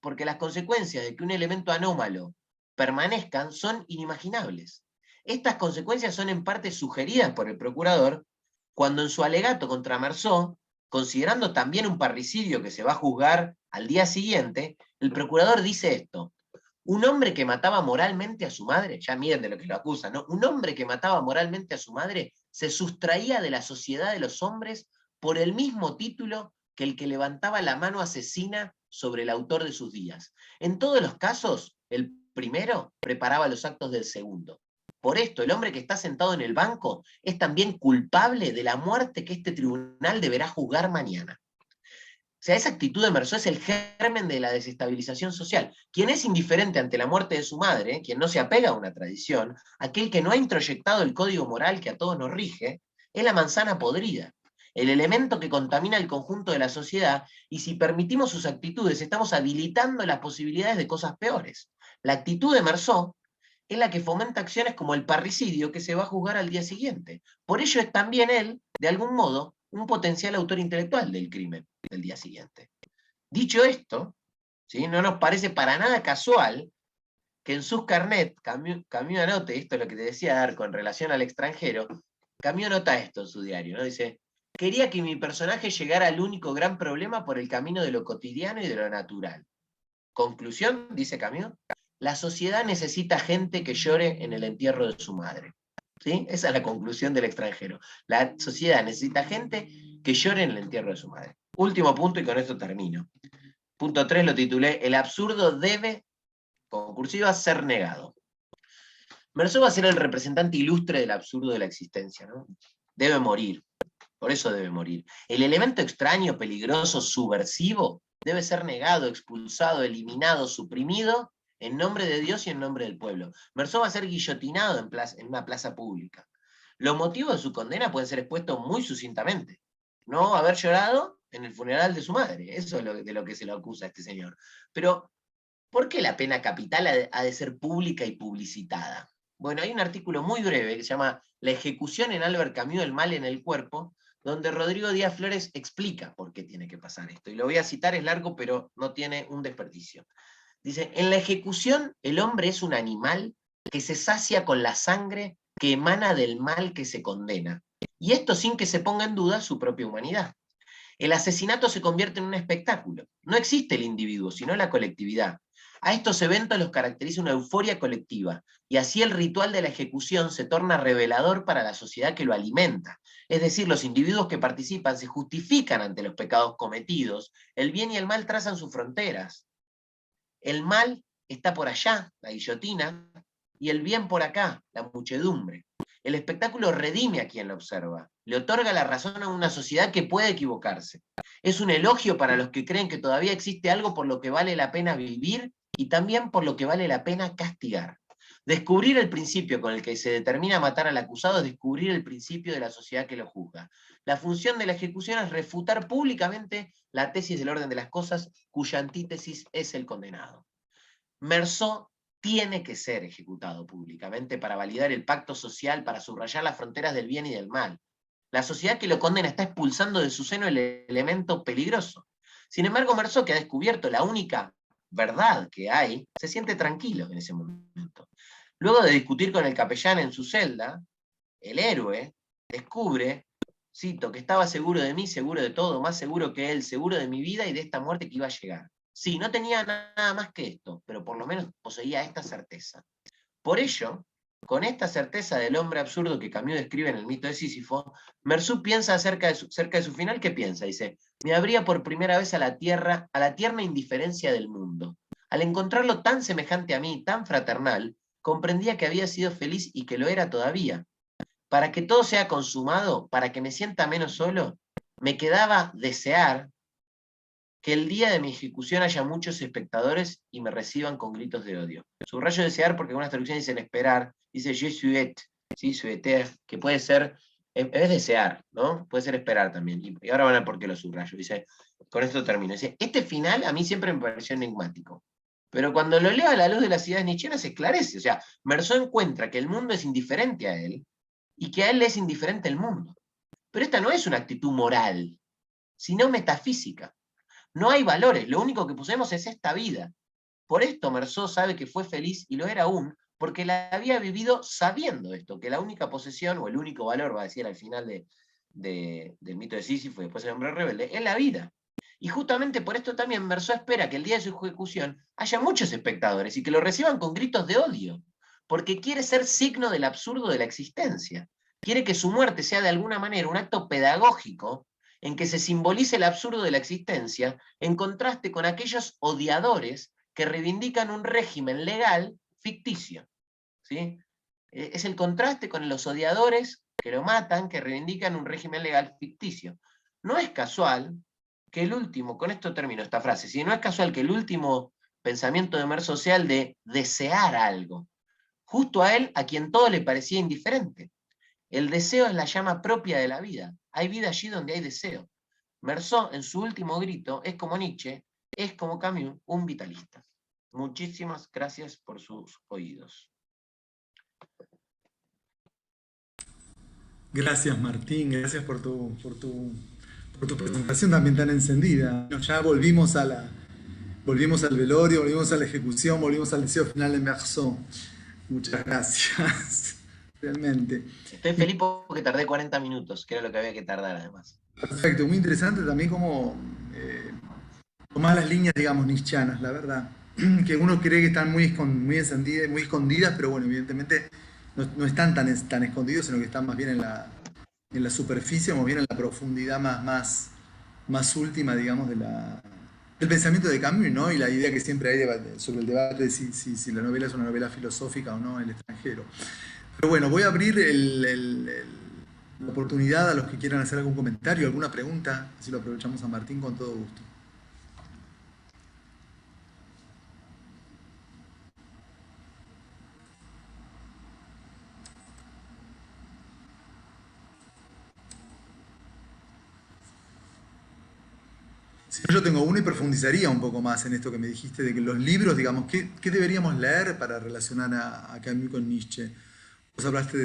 [SPEAKER 2] porque las consecuencias de que un elemento anómalo permanezcan son inimaginables. Estas consecuencias son en parte sugeridas por el procurador, cuando en su alegato contra Meursault, considerando también un parricidio que se va a juzgar al día siguiente, el procurador dice esto: un hombre que mataba moralmente a su madre, ya miren de lo que lo acusan, ¿no? Un hombre que mataba moralmente a su madre se sustraía de la sociedad de los hombres por el mismo título que el que levantaba la mano asesina sobre el autor de sus días. En todos los casos, el primero preparaba los actos del segundo. Por esto, el hombre que está sentado en el banco es también culpable de la muerte que este tribunal deberá juzgar mañana. O sea, esa actitud de Meursault es el germen de la desestabilización social. Quien es indiferente ante la muerte de su madre, quien no se apega a una tradición, aquel que no ha introyectado el código moral que a todos nos rige, es la manzana podrida, el elemento que contamina el conjunto de la sociedad, y si permitimos sus actitudes, estamos habilitando las posibilidades de cosas peores. La actitud de Meursault es la que fomenta acciones como el parricidio que se va a juzgar al día siguiente. Por ello es también él, de algún modo, un potencial autor intelectual del crimen del día siguiente. Dicho esto, ¿sí? No nos parece para nada casual que en sus carnet Camus anote, esto es lo que te decía Darko en relación al extranjero, Camus anota esto en su diario, ¿no? Dice: quería que mi personaje llegara al único gran problema por el camino de lo cotidiano y de lo natural. Conclusión, dice Camus: la sociedad necesita gente que llore en el entierro de su madre. ¿Sí? Esa es la conclusión del extranjero. La sociedad necesita gente que llore en el entierro de su madre. Último punto, y con esto termino. Punto 3 lo titulé: el absurdo debe, con cursiva, ser negado. Meursault va a ser el representante ilustre del absurdo de la existencia, ¿no? Debe morir. Por eso debe morir. El elemento extraño, peligroso, subversivo, debe ser negado, expulsado, eliminado, suprimido, en nombre de Dios y en nombre del pueblo. Meursault va a ser guillotinado en una plaza pública. Los motivos de su condena pueden ser expuestos muy sucintamente. No haber llorado en el funeral de su madre. Eso es de lo que se le acusa a este señor. Pero, ¿por qué la pena capital ha de ser pública y publicitada? Bueno, hay un artículo muy breve que se llama La ejecución en Albert Camus del mal en el cuerpo, donde Rodrigo Díaz Flores explica por qué tiene que pasar esto. Y lo voy a citar, es largo, pero no tiene un desperdicio. Dice: en la ejecución el hombre es un animal que se sacia con la sangre que emana del mal que se condena, y esto sin que se ponga en duda su propia humanidad. El asesinato se convierte en un espectáculo. No existe el individuo, sino la colectividad. A estos eventos los caracteriza una euforia colectiva, y así el ritual de la ejecución se torna revelador para la sociedad que lo alimenta. Es decir, los individuos que participan se justifican ante los pecados cometidos, el bien y el mal trazan sus fronteras. El mal está por allá, la guillotina, y el bien por acá, la muchedumbre. El espectáculo redime a quien lo observa, le otorga la razón a una sociedad que puede equivocarse. Es un elogio para los que creen que todavía existe algo por lo que vale la pena vivir y también por lo que vale la pena castigar. Descubrir el principio con el que se determina matar al acusado es descubrir el principio de la sociedad que lo juzga. La función de la ejecución es refutar públicamente la tesis del orden de las cosas, cuya antítesis es el condenado. Meursault tiene que ser ejecutado públicamente para validar el pacto social, para subrayar las fronteras del bien y del mal. La sociedad que lo condena está expulsando de su seno el elemento peligroso. Sin embargo, Meursault, que ha descubierto la única verdad que hay, se siente tranquilo en ese momento. Luego de discutir con el capellán en su celda, el héroe descubre, cito, que estaba seguro de mí, seguro de todo, más seguro que él, seguro de mi vida y de esta muerte que iba a llegar. Sí, no tenía nada más que esto, pero por lo menos poseía esta certeza. Por ello, con esta certeza del hombre absurdo que Camus describe en el mito de Sísifo, Meursault piensa cerca de su final. ¿Qué piensa? Dice, me abría por primera vez a la tierna indiferencia del mundo. Al encontrarlo tan semejante a mí, tan fraternal, comprendía que había sido feliz y que lo era todavía. Para que todo sea consumado, para que me sienta menos solo, me quedaba desear que el día de mi ejecución haya muchos espectadores y me reciban con gritos de odio. Subrayo desear porque algunas traducciones dicen esperar, dice je souhaite, ¿sí? Souhaiter, que puede ser, es desear, ¿no? Puede ser esperar también. Y ahora van a ver por qué lo subrayo. Dice, con esto termino. Dice, este final a mí siempre me pareció enigmático. Pero cuando lo leo a la luz de las ideas nietzscheanas se esclarece. O sea, Meursault encuentra que el mundo es indiferente a él y que a él le es indiferente el mundo. Pero esta no es una actitud moral, sino metafísica. No hay valores, lo único que poseemos es esta vida. Por esto Meursault sabe que fue feliz, y lo era aún, porque la había vivido sabiendo esto, que la única posesión, o el único valor, va a decir al final del mito de Sísifo y después el hombre rebelde, es la vida. Y justamente por esto también Meursault espera que el día de su ejecución haya muchos espectadores y que lo reciban con gritos de odio, porque quiere ser signo del absurdo de la existencia. Quiere que su muerte sea de alguna manera un acto pedagógico en que se simbolice el absurdo de la existencia, en contraste con aquellos odiadores que reivindican un régimen legal ficticio. ¿Sí? Es el contraste con los odiadores que lo matan, que reivindican un régimen legal ficticio. No es casual que el último, con esto termino esta frase, si no es casual que el último pensamiento de Meursault sea el de desear algo, justo a él, a quien todo le parecía indiferente. El deseo es la llama propia de la vida. Hay vida allí donde hay deseo. Meursault, en su último grito, es como Nietzsche, es como Camus, un vitalista. Muchísimas gracias por sus oídos.
[SPEAKER 1] Gracias Martín, gracias por tu presentación también tan encendida. Ya volvimos al velorio, volvimos a la ejecución, volvimos al deseo final de Meursault. Muchas gracias, realmente.
[SPEAKER 2] Estoy feliz porque tardé 40 minutos, que era lo que había que tardar además.
[SPEAKER 1] Perfecto, muy interesante también como tomar las líneas, digamos, nietzscheanas, la verdad. Que uno cree que están muy encendidas, muy escondidas, pero bueno, evidentemente no están tan escondidos, sino que están más bien en la superficie, más bien en la profundidad más última, digamos, del pensamiento de Camus, ¿no? Y la idea que siempre hay sobre el debate de si la novela es una novela filosófica o no en el extranjero. Pero bueno, voy a abrir la oportunidad a los que quieran hacer algún comentario, alguna pregunta, así lo aprovechamos a Martín con todo gusto. Si no, yo tengo uno y profundizaría un poco más en esto que me dijiste de que los libros, digamos, ¿qué deberíamos leer para relacionar a Camus con Nietzsche? Vos hablaste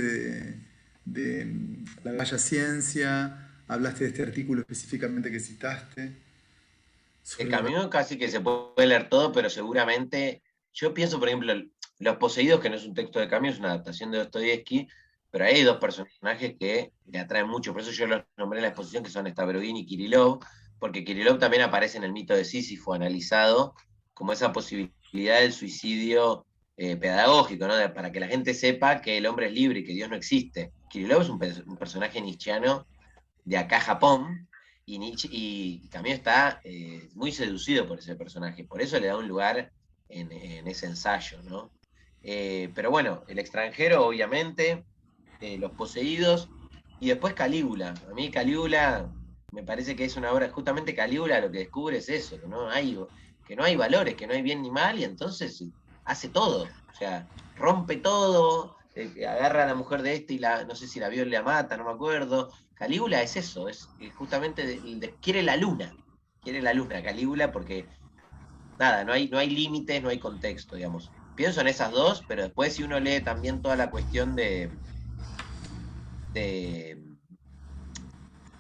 [SPEAKER 1] de la bella ciencia, hablaste de este artículo específicamente que citaste.
[SPEAKER 2] El Camus casi que se puede leer todo, pero seguramente, yo pienso, por ejemplo, Los Poseídos, que no es un texto de Camus, es una adaptación de Dostoyevsky, pero hay dos personajes que le atraen mucho, por eso yo los nombré en la exposición, que son Stavroguin y Kirillov, porque Kirillov también aparece en el mito de Sísifo, analizado como esa posibilidad del suicidio pedagógico, ¿no? Para que la gente sepa que el hombre es libre y que Dios no existe. Kirillov es un personaje nietzscheano de acá a Japón, y Camus está muy seducido por ese personaje, por eso le da un lugar en ese ensayo, ¿no? Pero bueno, el extranjero, obviamente, Los Poseídos, y después Calígula. A mí Calígula me parece que es una obra, justamente Calígula lo que descubre es eso, que no hay valores, que no hay bien ni mal, y entonces hace todo. O sea, rompe todo, agarra a la mujer de este y no sé si la viola y la mata, no me acuerdo. Calígula es eso, es justamente quiere la luna Calígula porque nada, no hay límites, no hay contexto, digamos. Pienso en esas dos, pero después si uno lee también toda la cuestión de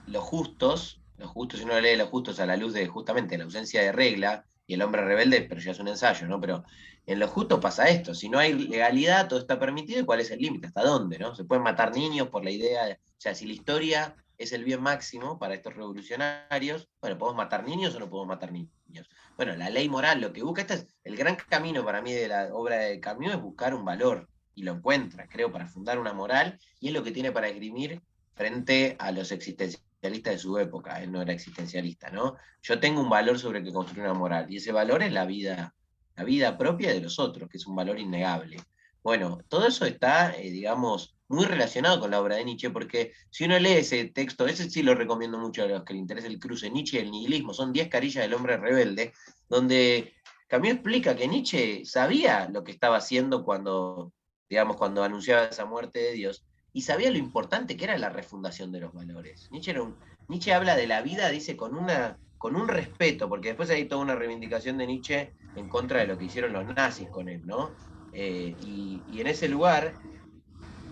[SPEAKER 2] los justos, si uno lee los justos a la luz de justamente la ausencia de regla y el hombre rebelde, pero ya es un ensayo, ¿no? Pero en lo justo pasa esto, si no hay legalidad, todo está permitido, ¿y cuál es el límite? ¿Hasta dónde, no? Se pueden matar niños por la idea, o sea, si la historia es el bien máximo para estos revolucionarios, bueno, ¿podemos matar niños o no podemos matar niños? Bueno, la ley moral lo que busca, este es el gran camino para mí de la obra de Camus, es buscar un valor, y lo encuentra, creo, para fundar una moral, y es lo que tiene para esgrimir frente a los existencialistas de su época. Él no era existencialista, ¿no? Yo tengo un valor sobre el que construir una moral, y ese valor es la vida propia de los otros, que es un valor innegable. Bueno, todo eso está, digamos, muy relacionado con la obra de Nietzsche, porque si uno lee ese texto, ese sí lo recomiendo mucho a los que les interesa el cruce Nietzsche y el nihilismo, son 10 carillas del hombre rebelde, donde Camus explica que Nietzsche sabía lo que estaba haciendo cuando, digamos, cuando anunciaba esa muerte de Dios, y sabía lo importante que era la refundación de los valores. Nietzsche habla de la vida, dice, con un respeto, porque después hay toda una reivindicación de Nietzsche en contra de lo que hicieron los nazis con él, ¿no? Y en ese lugar,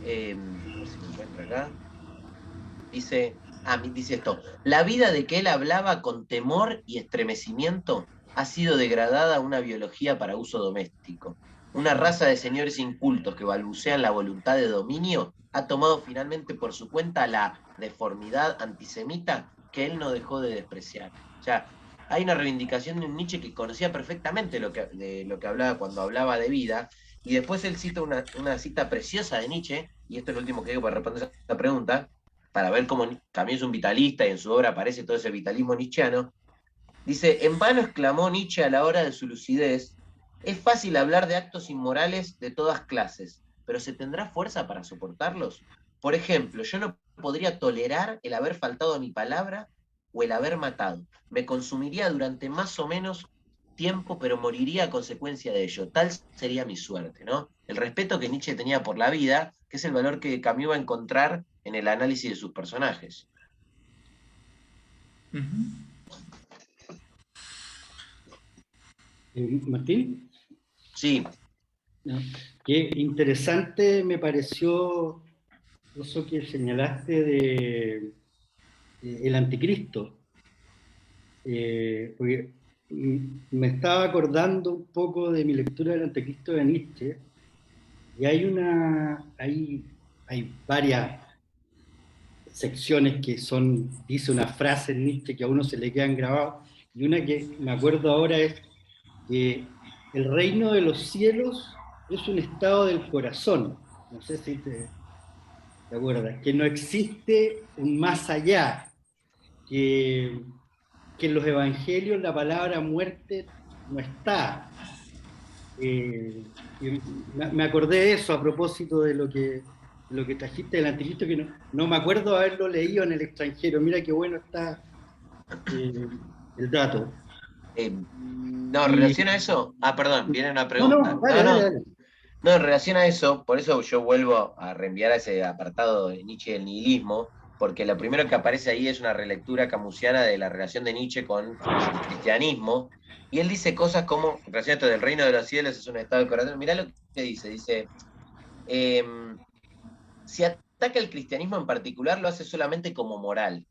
[SPEAKER 2] a ver si me encuentro acá, dice esto, la vida de que él hablaba con temor y estremecimiento ha sido degradada a una biología para uso doméstico. Una raza de señores incultos que balbucean la voluntad de dominio ha tomado finalmente por su cuenta la deformidad antisemita que él no dejó de despreciar. O sea, hay una reivindicación de un Nietzsche que conocía perfectamente de lo que hablaba cuando hablaba de vida, y después él cita una cita preciosa de Nietzsche, y esto es lo último que digo para responder esa pregunta, para ver cómo también es un vitalista y en su obra aparece todo ese vitalismo nietzscheano. Dice, en vano exclamó Nietzsche a la hora de su lucidez, es fácil hablar de actos inmorales de todas clases, pero ¿se tendrá fuerza para soportarlos? Por ejemplo, yo no podría tolerar el haber faltado a mi palabra o el haber matado. Me consumiría durante más o menos tiempo, pero moriría a consecuencia de ello. Tal sería mi suerte, ¿no? El respeto que Nietzsche tenía por la vida, que es el valor que Camus va a encontrar en el análisis de sus personajes.
[SPEAKER 3] Martín.
[SPEAKER 2] Sí.
[SPEAKER 3] Qué interesante me pareció eso que señalaste de el anticristo. Porque me estaba acordando un poco de mi lectura del anticristo de Nietzsche, y hay varias secciones que dice una frase en Nietzsche que a uno se le quedan grabadas, y una que me acuerdo ahora es que el reino de los cielos es un estado del corazón. No sé si te acuerdas, que no existe un más allá, que en los evangelios la palabra muerte no está. Me acordé de eso a propósito de lo que trajiste del anticristo, que no me acuerdo haberlo leído en el extranjero. Mira qué bueno está el dato.
[SPEAKER 2] No, en relación a eso, perdón, viene una pregunta.
[SPEAKER 3] Dale.
[SPEAKER 2] No, en relación a eso, por eso yo vuelvo a reenviar a ese apartado de Nietzsche del nihilismo, porque lo primero que aparece ahí es una relectura camusiana de la relación de Nietzsche con el cristianismo, y él dice cosas como, en relación a esto del reino de los cielos es un estado del corazón, mirá lo que dice, si ataca el cristianismo en particular, lo hace solamente como moral.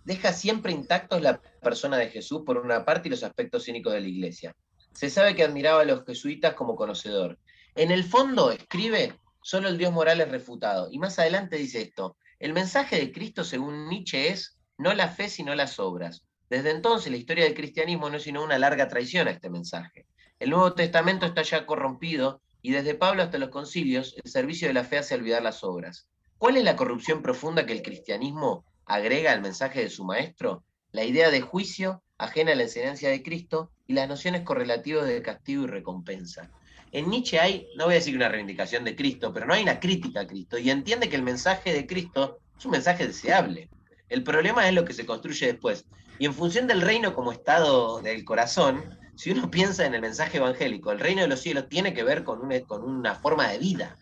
[SPEAKER 2] Deja siempre intactos la persona de Jesús por una parte y los aspectos cínicos de la iglesia. Se sabe que admiraba a los jesuitas como conocedor. En el fondo, escribe, solo el Dios moral es refutado. Y más adelante dice esto, el mensaje de Cristo según Nietzsche es no la fe sino las obras. Desde entonces la historia del cristianismo no es sino una larga traición a este mensaje. El Nuevo Testamento está ya corrompido y desde Pablo hasta los concilios el servicio de la fe hace olvidar las obras. ¿Cuál es la corrupción profunda que el cristianismo agrega al mensaje de su maestro? La idea de juicio ajena a la enseñanza de Cristo y las nociones correlativas de castigo y recompensa. en Nietzsche hay, no voy a decir una reivindicación de Cristo, pero no hay una crítica a Cristo, y entiende que el mensaje de Cristo es un mensaje deseable. El problema es lo que se construye después. Y en función del reino como estado del corazón, si uno piensa en el mensaje evangélico, el reino de los cielos tiene que ver con una forma de vida,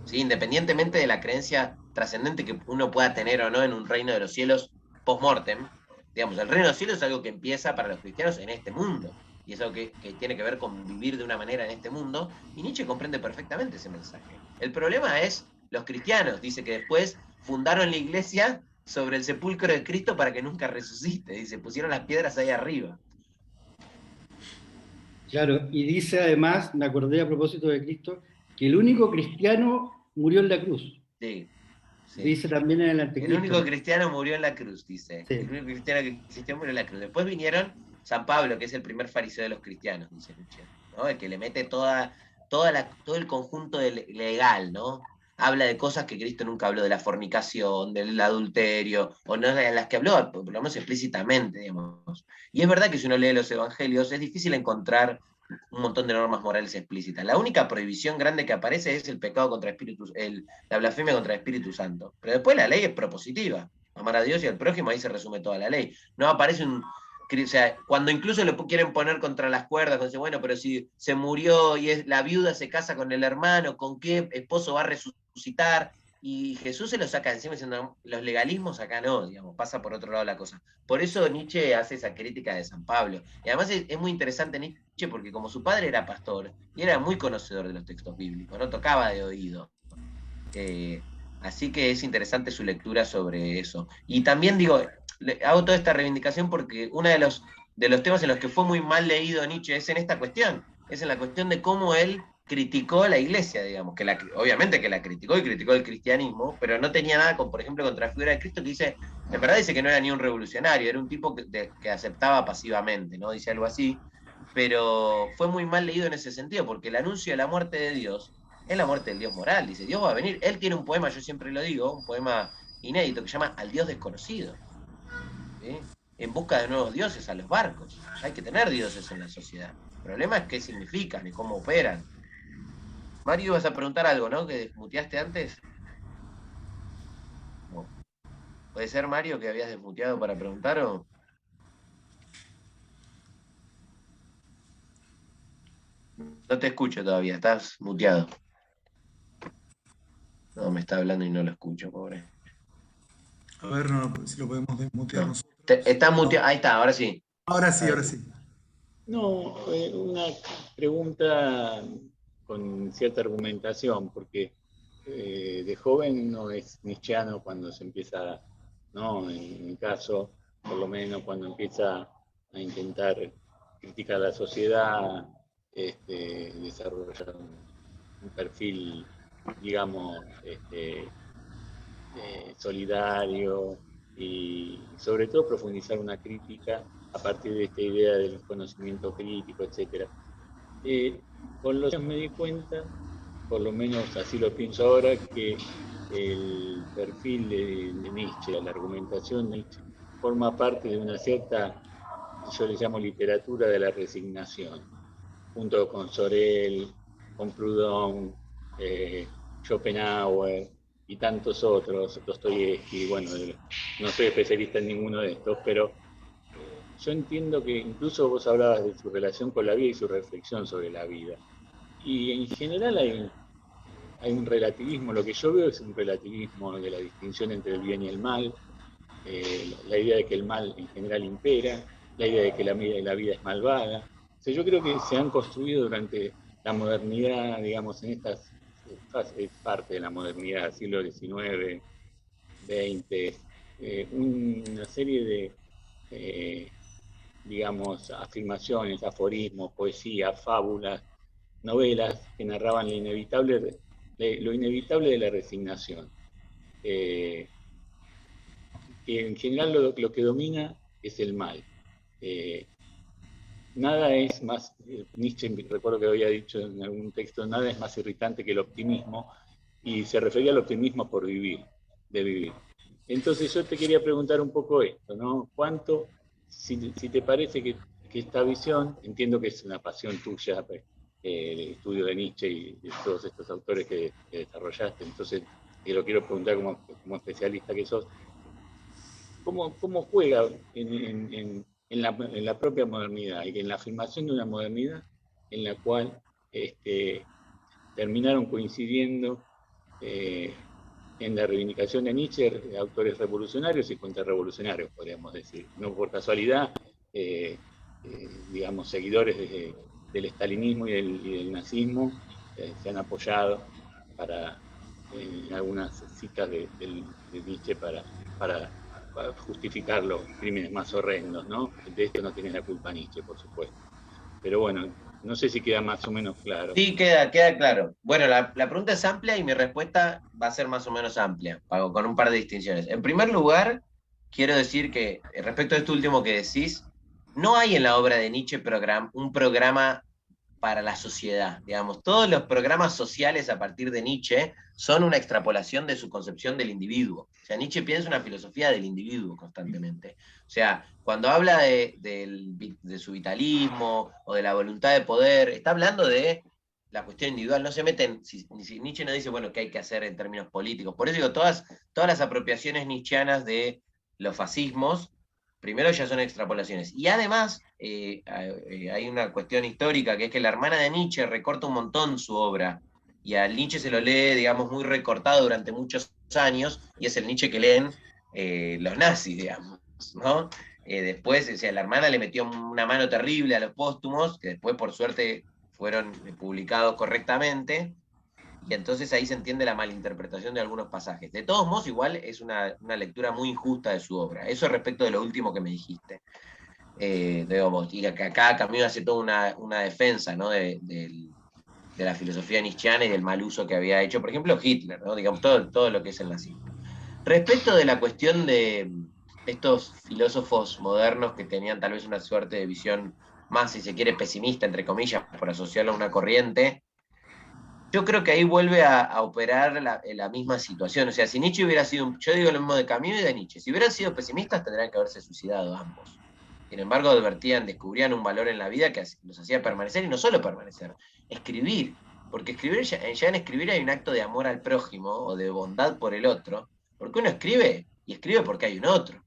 [SPEAKER 2] ¿sí? Independientemente de la creencia trascendente que uno pueda tener o no en un reino de los cielos post-mortem, digamos, el reino de los cielos es algo que empieza para los cristianos en este mundo, y es algo que tiene que ver con vivir de una manera en este mundo, y Nietzsche comprende perfectamente ese mensaje. El problema es los cristianos, dice que después fundaron la iglesia sobre el sepulcro de Cristo para que nunca resucite, dice, pusieron las piedras ahí arriba.
[SPEAKER 3] Claro, y dice además, me acordé a propósito de Cristo, que el único cristiano murió en la cruz.
[SPEAKER 2] Sí, sí.
[SPEAKER 3] Dice también en el
[SPEAKER 2] El
[SPEAKER 3] Anticristo.
[SPEAKER 2] único cristiano murió en la cruz, dice.
[SPEAKER 3] Sí.
[SPEAKER 2] El único cristiano que existió murió en la cruz. Después vinieron San Pablo, que es el primer fariseo de los cristianos, dice Nietzsche, ¿no? El que le mete todo el conjunto legal, ¿no? Habla de cosas que Cristo nunca habló, de la fornicación, del adulterio, o no de las que habló, por lo menos explícitamente, digamos. Y es verdad que si uno lee los evangelios es difícil encontrar un montón de normas morales explícitas. La única prohibición grande que aparece es el pecado contra Espíritu, la blasfemia contra el Espíritu Santo. Pero después la ley es propositiva. Amar a Dios y al prójimo, ahí se resume toda la ley. No aparece o sea, cuando incluso lo quieren poner contra las cuerdas, dice, bueno, pero si se murió y la viuda se casa con el hermano, ¿con qué esposo va a resucitar? Y Jesús se lo saca encima diciendo, los legalismos acá no, digamos, pasa por otro lado la cosa. Por eso Nietzsche hace esa crítica de San Pablo. Y además es muy interesante Nietzsche porque como su padre era pastor y era muy conocedor de los textos bíblicos, no tocaba de oído. Así que es interesante su lectura sobre eso. Y también digo, hago toda esta reivindicación porque uno de los temas en los que fue muy mal leído Nietzsche es en esta cuestión, es en la cuestión de cómo él criticó a la iglesia, digamos, obviamente que la criticó y criticó el cristianismo, pero no tenía nada, por ejemplo, contra la figura de Cristo, que dice, en verdad dice que no era ni un revolucionario, era un tipo que aceptaba pasivamente, ¿no? Dice algo así, pero fue muy mal leído en ese sentido, porque el anuncio de la muerte de Dios es la muerte del Dios moral, dice, Dios va a venir. Él tiene un poema, yo siempre lo digo, un poema inédito que se llama Al Dios desconocido, ¿sí? En busca de nuevos dioses a los barcos. Hay que tener dioses en la sociedad. El problema es qué significan y cómo operan. Mario, ibas a preguntar algo, ¿no? Que desmuteaste antes. No. ¿Puede ser, Mario, que habías desmuteado para preguntar o...? No te escucho todavía, estás muteado. No, me está hablando y no lo escucho, pobre.
[SPEAKER 1] A ver, no, si lo podemos desmutear
[SPEAKER 2] No.
[SPEAKER 1] nosotros.
[SPEAKER 2] Está muteado, ahí está, ahora sí.
[SPEAKER 1] Ahora sí, ahora sí.
[SPEAKER 4] No, una pregunta con cierta argumentación, porque de joven no es nietzscheano cuando se empieza, no, en mi caso, por lo menos cuando empieza a intentar criticar la sociedad, desarrollar un perfil, digamos, solidario y sobre todo profundizar una crítica a partir de esta idea del conocimiento crítico, etc. Con los años me di cuenta, por lo menos así lo pienso ahora, que el perfil de Nietzsche, la argumentación de Nietzsche, forma parte de una cierta, yo le llamo literatura de la resignación, junto con Sorel, con Proudhon, Schopenhauer y tantos otros, Dostoyevsky. Bueno, no soy especialista en ninguno de estos, pero yo entiendo que incluso vos hablabas de su relación con la vida y su reflexión sobre la vida. Y en general hay un relativismo, lo que yo veo es un relativismo de la distinción entre el bien y el mal, la idea de que el mal en general impera, la idea de que la vida es malvada. O sea, yo creo que se han construido durante la modernidad, digamos, en estas fases, parte de la modernidad, siglo XIX, XX, una serie de, digamos, afirmaciones, aforismos, poesía, fábulas, novelas que narraban lo inevitable de la resignación. Que en general lo que domina es el mal. Nada es más, Nietzsche, recuerdo que había dicho en algún texto, nada es más irritante que el optimismo, y se refería al optimismo por vivir, de vivir. Entonces yo te quería preguntar un poco esto, ¿no? ¿Cuánto, si te parece que esta visión, entiendo que es una pasión tuya, el estudio de Nietzsche y de todos estos autores que desarrollaste. Entonces, te lo quiero preguntar como especialista que sos, ¿cómo juega en la propia modernidad y en la afirmación de una modernidad en la cual terminaron coincidiendo en la reivindicación de Nietzsche autores revolucionarios y contrarrevolucionarios, podríamos decir? No por casualidad, digamos, seguidores del estalinismo y del nazismo se han apoyado en algunas citas de Nietzsche para justificar los crímenes más horrendos, ¿no? De esto no tiene la culpa Nietzsche, por supuesto. Pero bueno, no sé si queda más o menos claro.
[SPEAKER 2] Sí, queda claro. Bueno, la pregunta es amplia y mi respuesta va a ser más o menos amplia, con un par de distinciones. En primer lugar, quiero decir que respecto a esto último que decís, no hay en la obra de Nietzsche un programa para la sociedad, digamos. Todos los programas sociales a partir de Nietzsche son una extrapolación de su concepción del individuo. O sea, Nietzsche piensa una filosofía del individuo constantemente. O sea, cuando habla de su vitalismo o de la voluntad de poder, está hablando de la cuestión individual, no se meten, Nietzsche no dice, bueno, qué hay que hacer en términos políticos. Por eso digo, todas las apropiaciones nietzscheanas de los fascismos, primero ya son extrapolaciones. Y además, hay una cuestión histórica, que es que la hermana de Nietzsche recorta un montón su obra, y a Nietzsche se lo lee, digamos, muy recortado durante muchos años, y es el Nietzsche que leen los nazis, digamos, ¿no? Después, o sea, la hermana le metió una mano terrible a los póstumos, que después, por suerte, fueron publicados correctamente, y entonces ahí se entiende la malinterpretación de algunos pasajes. De todos modos, igual es una lectura muy injusta de su obra. Eso respecto de lo último que me dijiste. Digamos, y acá Camus hace toda una defensa, ¿no? de la filosofía nietzscheana y del mal uso que había hecho, por ejemplo, Hitler, ¿no? Digamos, todo lo que es el nazismo. Respecto de la cuestión de estos filósofos modernos que tenían tal vez una suerte de visión más, si se quiere, pesimista, entre comillas, por asociarlo a una corriente, yo creo que ahí vuelve a operar la misma situación. O sea, si Nietzsche hubiera sido, yo digo lo mismo de Camus y de Nietzsche, si hubieran sido pesimistas tendrían que haberse suicidado ambos. Sin embargo, descubrían un valor en la vida que los hacía permanecer, y no solo permanecer, escribir. Porque escribir, ya en escribir hay un acto de amor al prójimo o de bondad por el otro, porque uno escribe, y escribe porque hay un otro.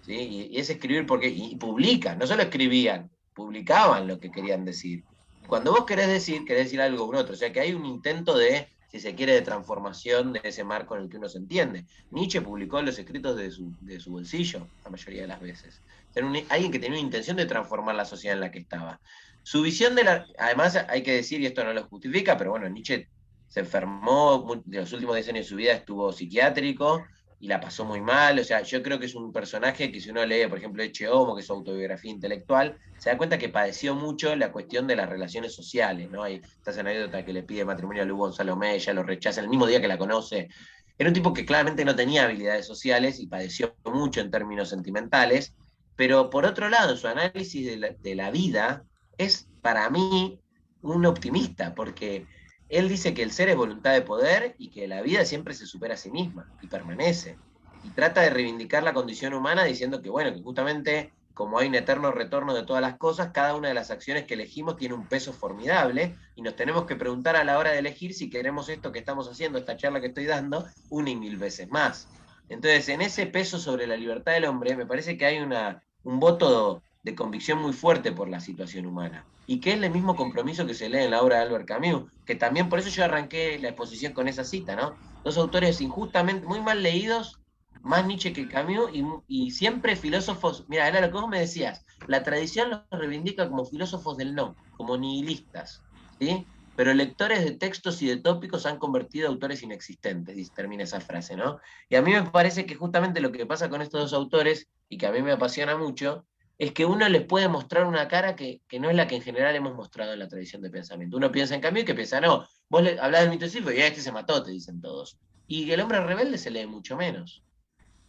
[SPEAKER 2] ¿Sí? Y es escribir y publican, no solo escribían, publicaban lo que querían decir. Cuando vos querés decir algo con otro, o sea que hay un intento de, si se quiere, de transformación de ese marco en el que uno se entiende. Nietzsche publicó los escritos de su bolsillo, la mayoría de las veces. Era alguien que tenía una intención de transformar la sociedad en la que estaba. Su visión además hay que decir, y esto no lo justifica, pero bueno, Nietzsche se enfermó, de los últimos 10 años de su vida estuvo psiquiátrico, y la pasó muy mal. O sea, yo creo que es un personaje que si uno lee, por ejemplo, Ecce Homo, que es su autobiografía intelectual, se da cuenta que padeció mucho la cuestión de las relaciones sociales, ¿no? Hay esta anécdota que le pide matrimonio a Lugo Gonzalo Mella, ella lo rechaza el mismo día que la conoce. Era un tipo que claramente no tenía habilidades sociales y padeció mucho en términos sentimentales, pero por otro lado, su análisis de la vida es, para mí, un optimista, porque él dice que el ser es voluntad de poder y que la vida siempre se supera a sí misma y permanece. Y trata de reivindicar la condición humana diciendo que, bueno, que justamente como hay un eterno retorno de todas las cosas, cada una de las acciones que elegimos tiene un peso formidable y nos tenemos que preguntar a la hora de elegir si queremos esto que estamos haciendo, esta charla que estoy dando, una y mil veces más. Entonces, en ese peso sobre la libertad del hombre, me parece que hay un voto de convicción muy fuerte por la situación humana, y que es el mismo compromiso que se lee en la obra de Albert Camus, que también por eso yo arranqué la exposición con esa cita, ¿no? Dos autores injustamente muy mal leídos, más Nietzsche que Camus, y siempre filósofos. Mira, era lo que vos me decías, la tradición los reivindica como filósofos del no, como nihilistas, ¿sí? Pero lectores de textos y de tópicos han convertido a autores inexistentes, termina esa frase, ¿no? Y a mí me parece que justamente lo que pasa con estos dos autores, y que a mí me apasiona mucho, es que uno les puede mostrar una cara que no es la que en general hemos mostrado en la tradición de pensamiento. Uno piensa en Camus y que piensa, no, vos hablás del mito de Sísifo y este se mató, te dicen todos. Y el hombre rebelde se lee mucho menos,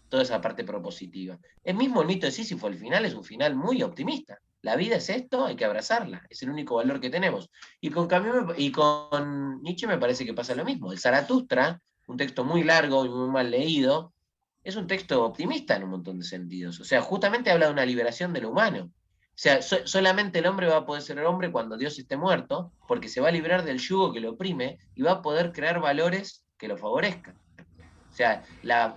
[SPEAKER 2] toda esa parte propositiva. El mismo mito de Sísifo, al final, es un final muy optimista. La vida es esto, hay que abrazarla, es el único valor que tenemos. Y con Nietzsche me parece que pasa lo mismo. El Zaratustra, un texto muy largo y muy mal leído, es un texto optimista en un montón de sentidos. O sea, justamente habla de una liberación de lo humano. sea, solamente el hombre va a poder ser el hombre cuando Dios esté muerto, porque se va a librar del yugo que lo oprime y va a poder crear valores que lo favorezcan. O sea, la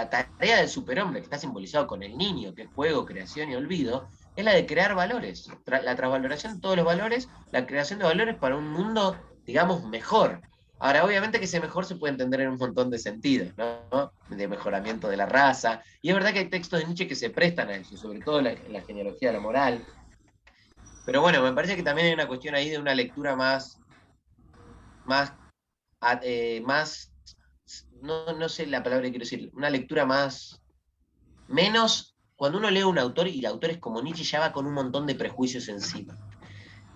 [SPEAKER 2] tarea del superhombre, que está simbolizado con el niño, que es juego, creación y olvido, es la de crear valores, la transvaloración de todos los valores, la creación de valores para un mundo, digamos, mejor. Ahora, obviamente que ese mejor se puede entender en un montón de sentidos, ¿no? De mejoramiento de la raza. Y es verdad que hay textos de Nietzsche que se prestan a eso, sobre todo la genealogía de la moral. Pero bueno, me parece que también hay una cuestión ahí de una lectura más, más no sé la palabra que quiero decir, una lectura menos, cuando uno lee a un autor y el autor es como Nietzsche, ya va con un montón de prejuicios encima.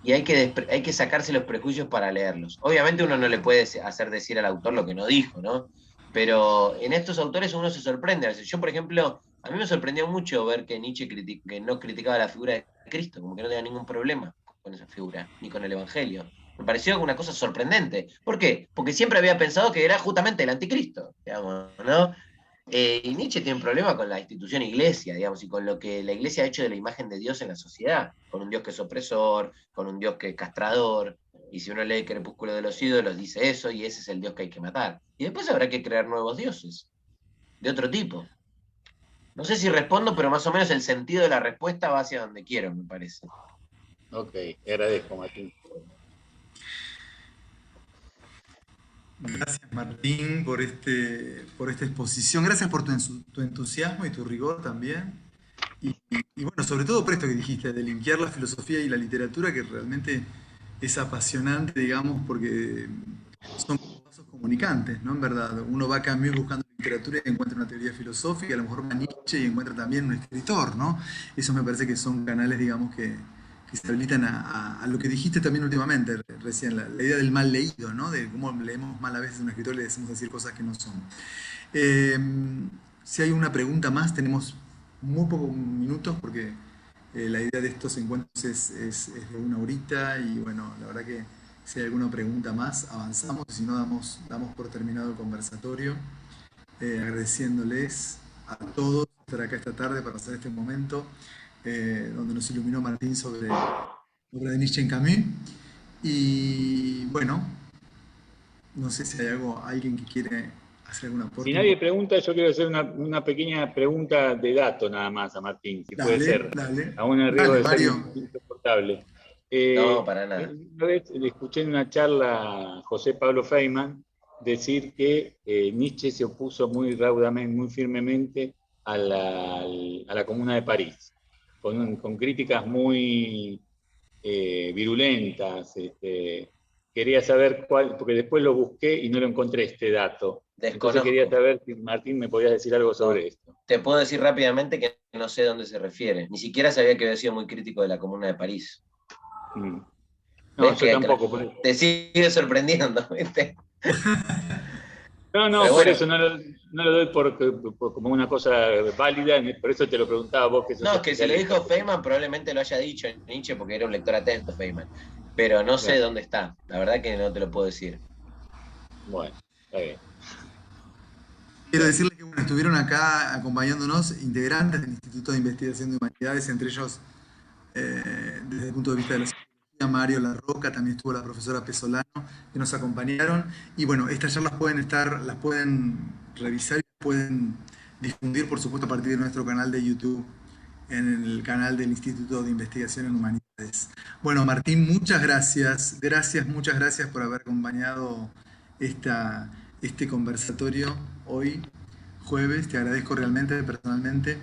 [SPEAKER 2] Y hay que sacarse los prejuicios para leerlos. Obviamente uno no le puede hacer decir al autor lo que no dijo, ¿no? Pero en estos autores uno se sorprende. Yo, por ejemplo, a mí me sorprendió mucho ver que Nietzsche que no criticaba la figura de Cristo, como que no tenía ningún problema con esa figura, ni con el Evangelio. Me pareció una cosa sorprendente. ¿Por qué? Porque siempre había pensado que era justamente el anticristo, digamos, ¿no? Y Nietzsche tiene un problema con la institución iglesia, digamos, y con lo que la iglesia ha hecho de la imagen de Dios en la sociedad, con un Dios que es opresor, con un Dios que es castrador, y si uno lee Crepúsculo de los ídolos dice eso, y ese es el Dios que hay que matar. Y después habrá que crear nuevos dioses, de otro tipo. No sé si respondo, pero más o menos el sentido de la respuesta va hacia donde quiero, me parece.
[SPEAKER 4] Ok, agradezco, Martín.
[SPEAKER 1] Gracias, Martín, por esta exposición. Gracias por tu entusiasmo y tu rigor también. Y bueno, sobre todo por esto que dijiste, de linkear la filosofía y la literatura, que realmente es apasionante, digamos, porque son vasos comunicantes, ¿no? En verdad, uno va a Camus buscando literatura y encuentra una teoría filosófica, a lo mejor va a Nietzsche y encuentra también un escritor, ¿no? Eso me parece que son canales, digamos, que se habilitan a lo que dijiste también últimamente, recién, la idea del mal leído, ¿no? De cómo leemos mal a veces a un escritor y le decimos decir cosas que no son. Eh, si hay una pregunta más, tenemos muy pocos minutos porque la idea de estos encuentros es de una horita y bueno, la verdad que si hay alguna pregunta más, avanzamos y si no, damos por terminado el conversatorio, agradeciéndoles a todos estar acá esta tarde para hacer este momento donde nos iluminó Martín sobre obra de Nietzsche en Camus. Y bueno, no sé si hay alguien que quiere hacer alguna aporte.
[SPEAKER 4] Si nadie pregunta, yo quiero hacer una pequeña pregunta de dato nada más a Martín, si puede ser.
[SPEAKER 1] Dale.
[SPEAKER 4] Aún el riesgo de ser
[SPEAKER 1] Mario.
[SPEAKER 4] insoportable.
[SPEAKER 2] No, para nada.
[SPEAKER 4] Una vez le escuché en una charla a José Pablo Feynman decir que Nietzsche se opuso muy raudamente, muy firmemente a la Comuna de París, con críticas muy virulentas. Quería saber cuál, porque después lo busqué y no lo encontré este dato. Entonces quería saber si Martín me podías decir algo sobre esto.
[SPEAKER 2] Te puedo decir rápidamente que no sé a dónde se refiere. Ni siquiera sabía que había sido muy crítico de la Comuna de París.
[SPEAKER 4] No, yo tampoco.
[SPEAKER 2] Te sigue sorprendiendo, ¿viste?
[SPEAKER 4] No,
[SPEAKER 2] Pero
[SPEAKER 4] por
[SPEAKER 2] bueno,
[SPEAKER 4] eso no lo doy como una cosa válida, por eso te lo preguntaba vos.
[SPEAKER 2] No, es que si lo dijo Feynman probablemente lo haya dicho en Nietzsche porque era un lector atento, Feynman. Pero no sé dónde está, la verdad que no te lo puedo decir.
[SPEAKER 4] Bueno, está bien.
[SPEAKER 1] Quiero decirles que bueno, estuvieron acá acompañándonos integrantes del Instituto de Investigación de Humanidades, entre ellos, desde el punto de vista de la psicología, Mario Larroca, también estuvo la profesora Pesolano, que nos acompañaron. Y bueno, estas charlas las pueden revisar y pueden difundir, por supuesto, a partir de nuestro canal de YouTube, en el canal del Instituto de Investigación en Humanidades. Bueno, Martín, muchas gracias. Muchas gracias por haber acompañado este conversatorio hoy, jueves. Te agradezco realmente, personalmente.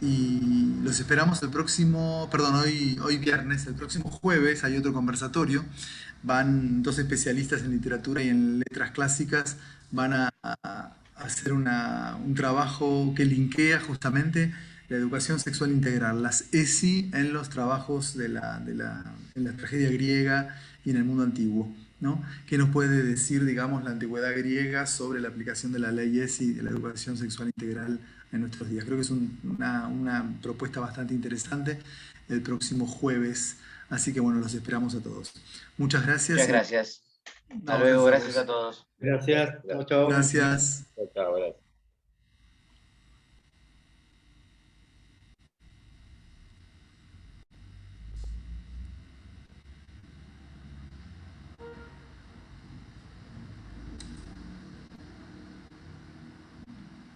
[SPEAKER 1] Y los esperamos hoy viernes, el próximo jueves hay otro conversatorio. Van dos especialistas en literatura y en letras clásicas, van a hacer un trabajo que linkea justamente la educación sexual integral, las ESI en los trabajos en la tragedia griega y en el mundo antiguo, ¿no? ¿Qué nos puede decir, digamos, la antigüedad griega sobre la aplicación de la ley ESI de la educación sexual integral en nuestros días? Creo que es una propuesta bastante interesante el próximo jueves, así que bueno, los esperamos a todos. Muchas gracias.
[SPEAKER 2] Muchas gracias. Hasta luego, gracias a todos.
[SPEAKER 3] Gracias. Chao, chao.
[SPEAKER 1] Gracias.
[SPEAKER 4] Chao, gracias.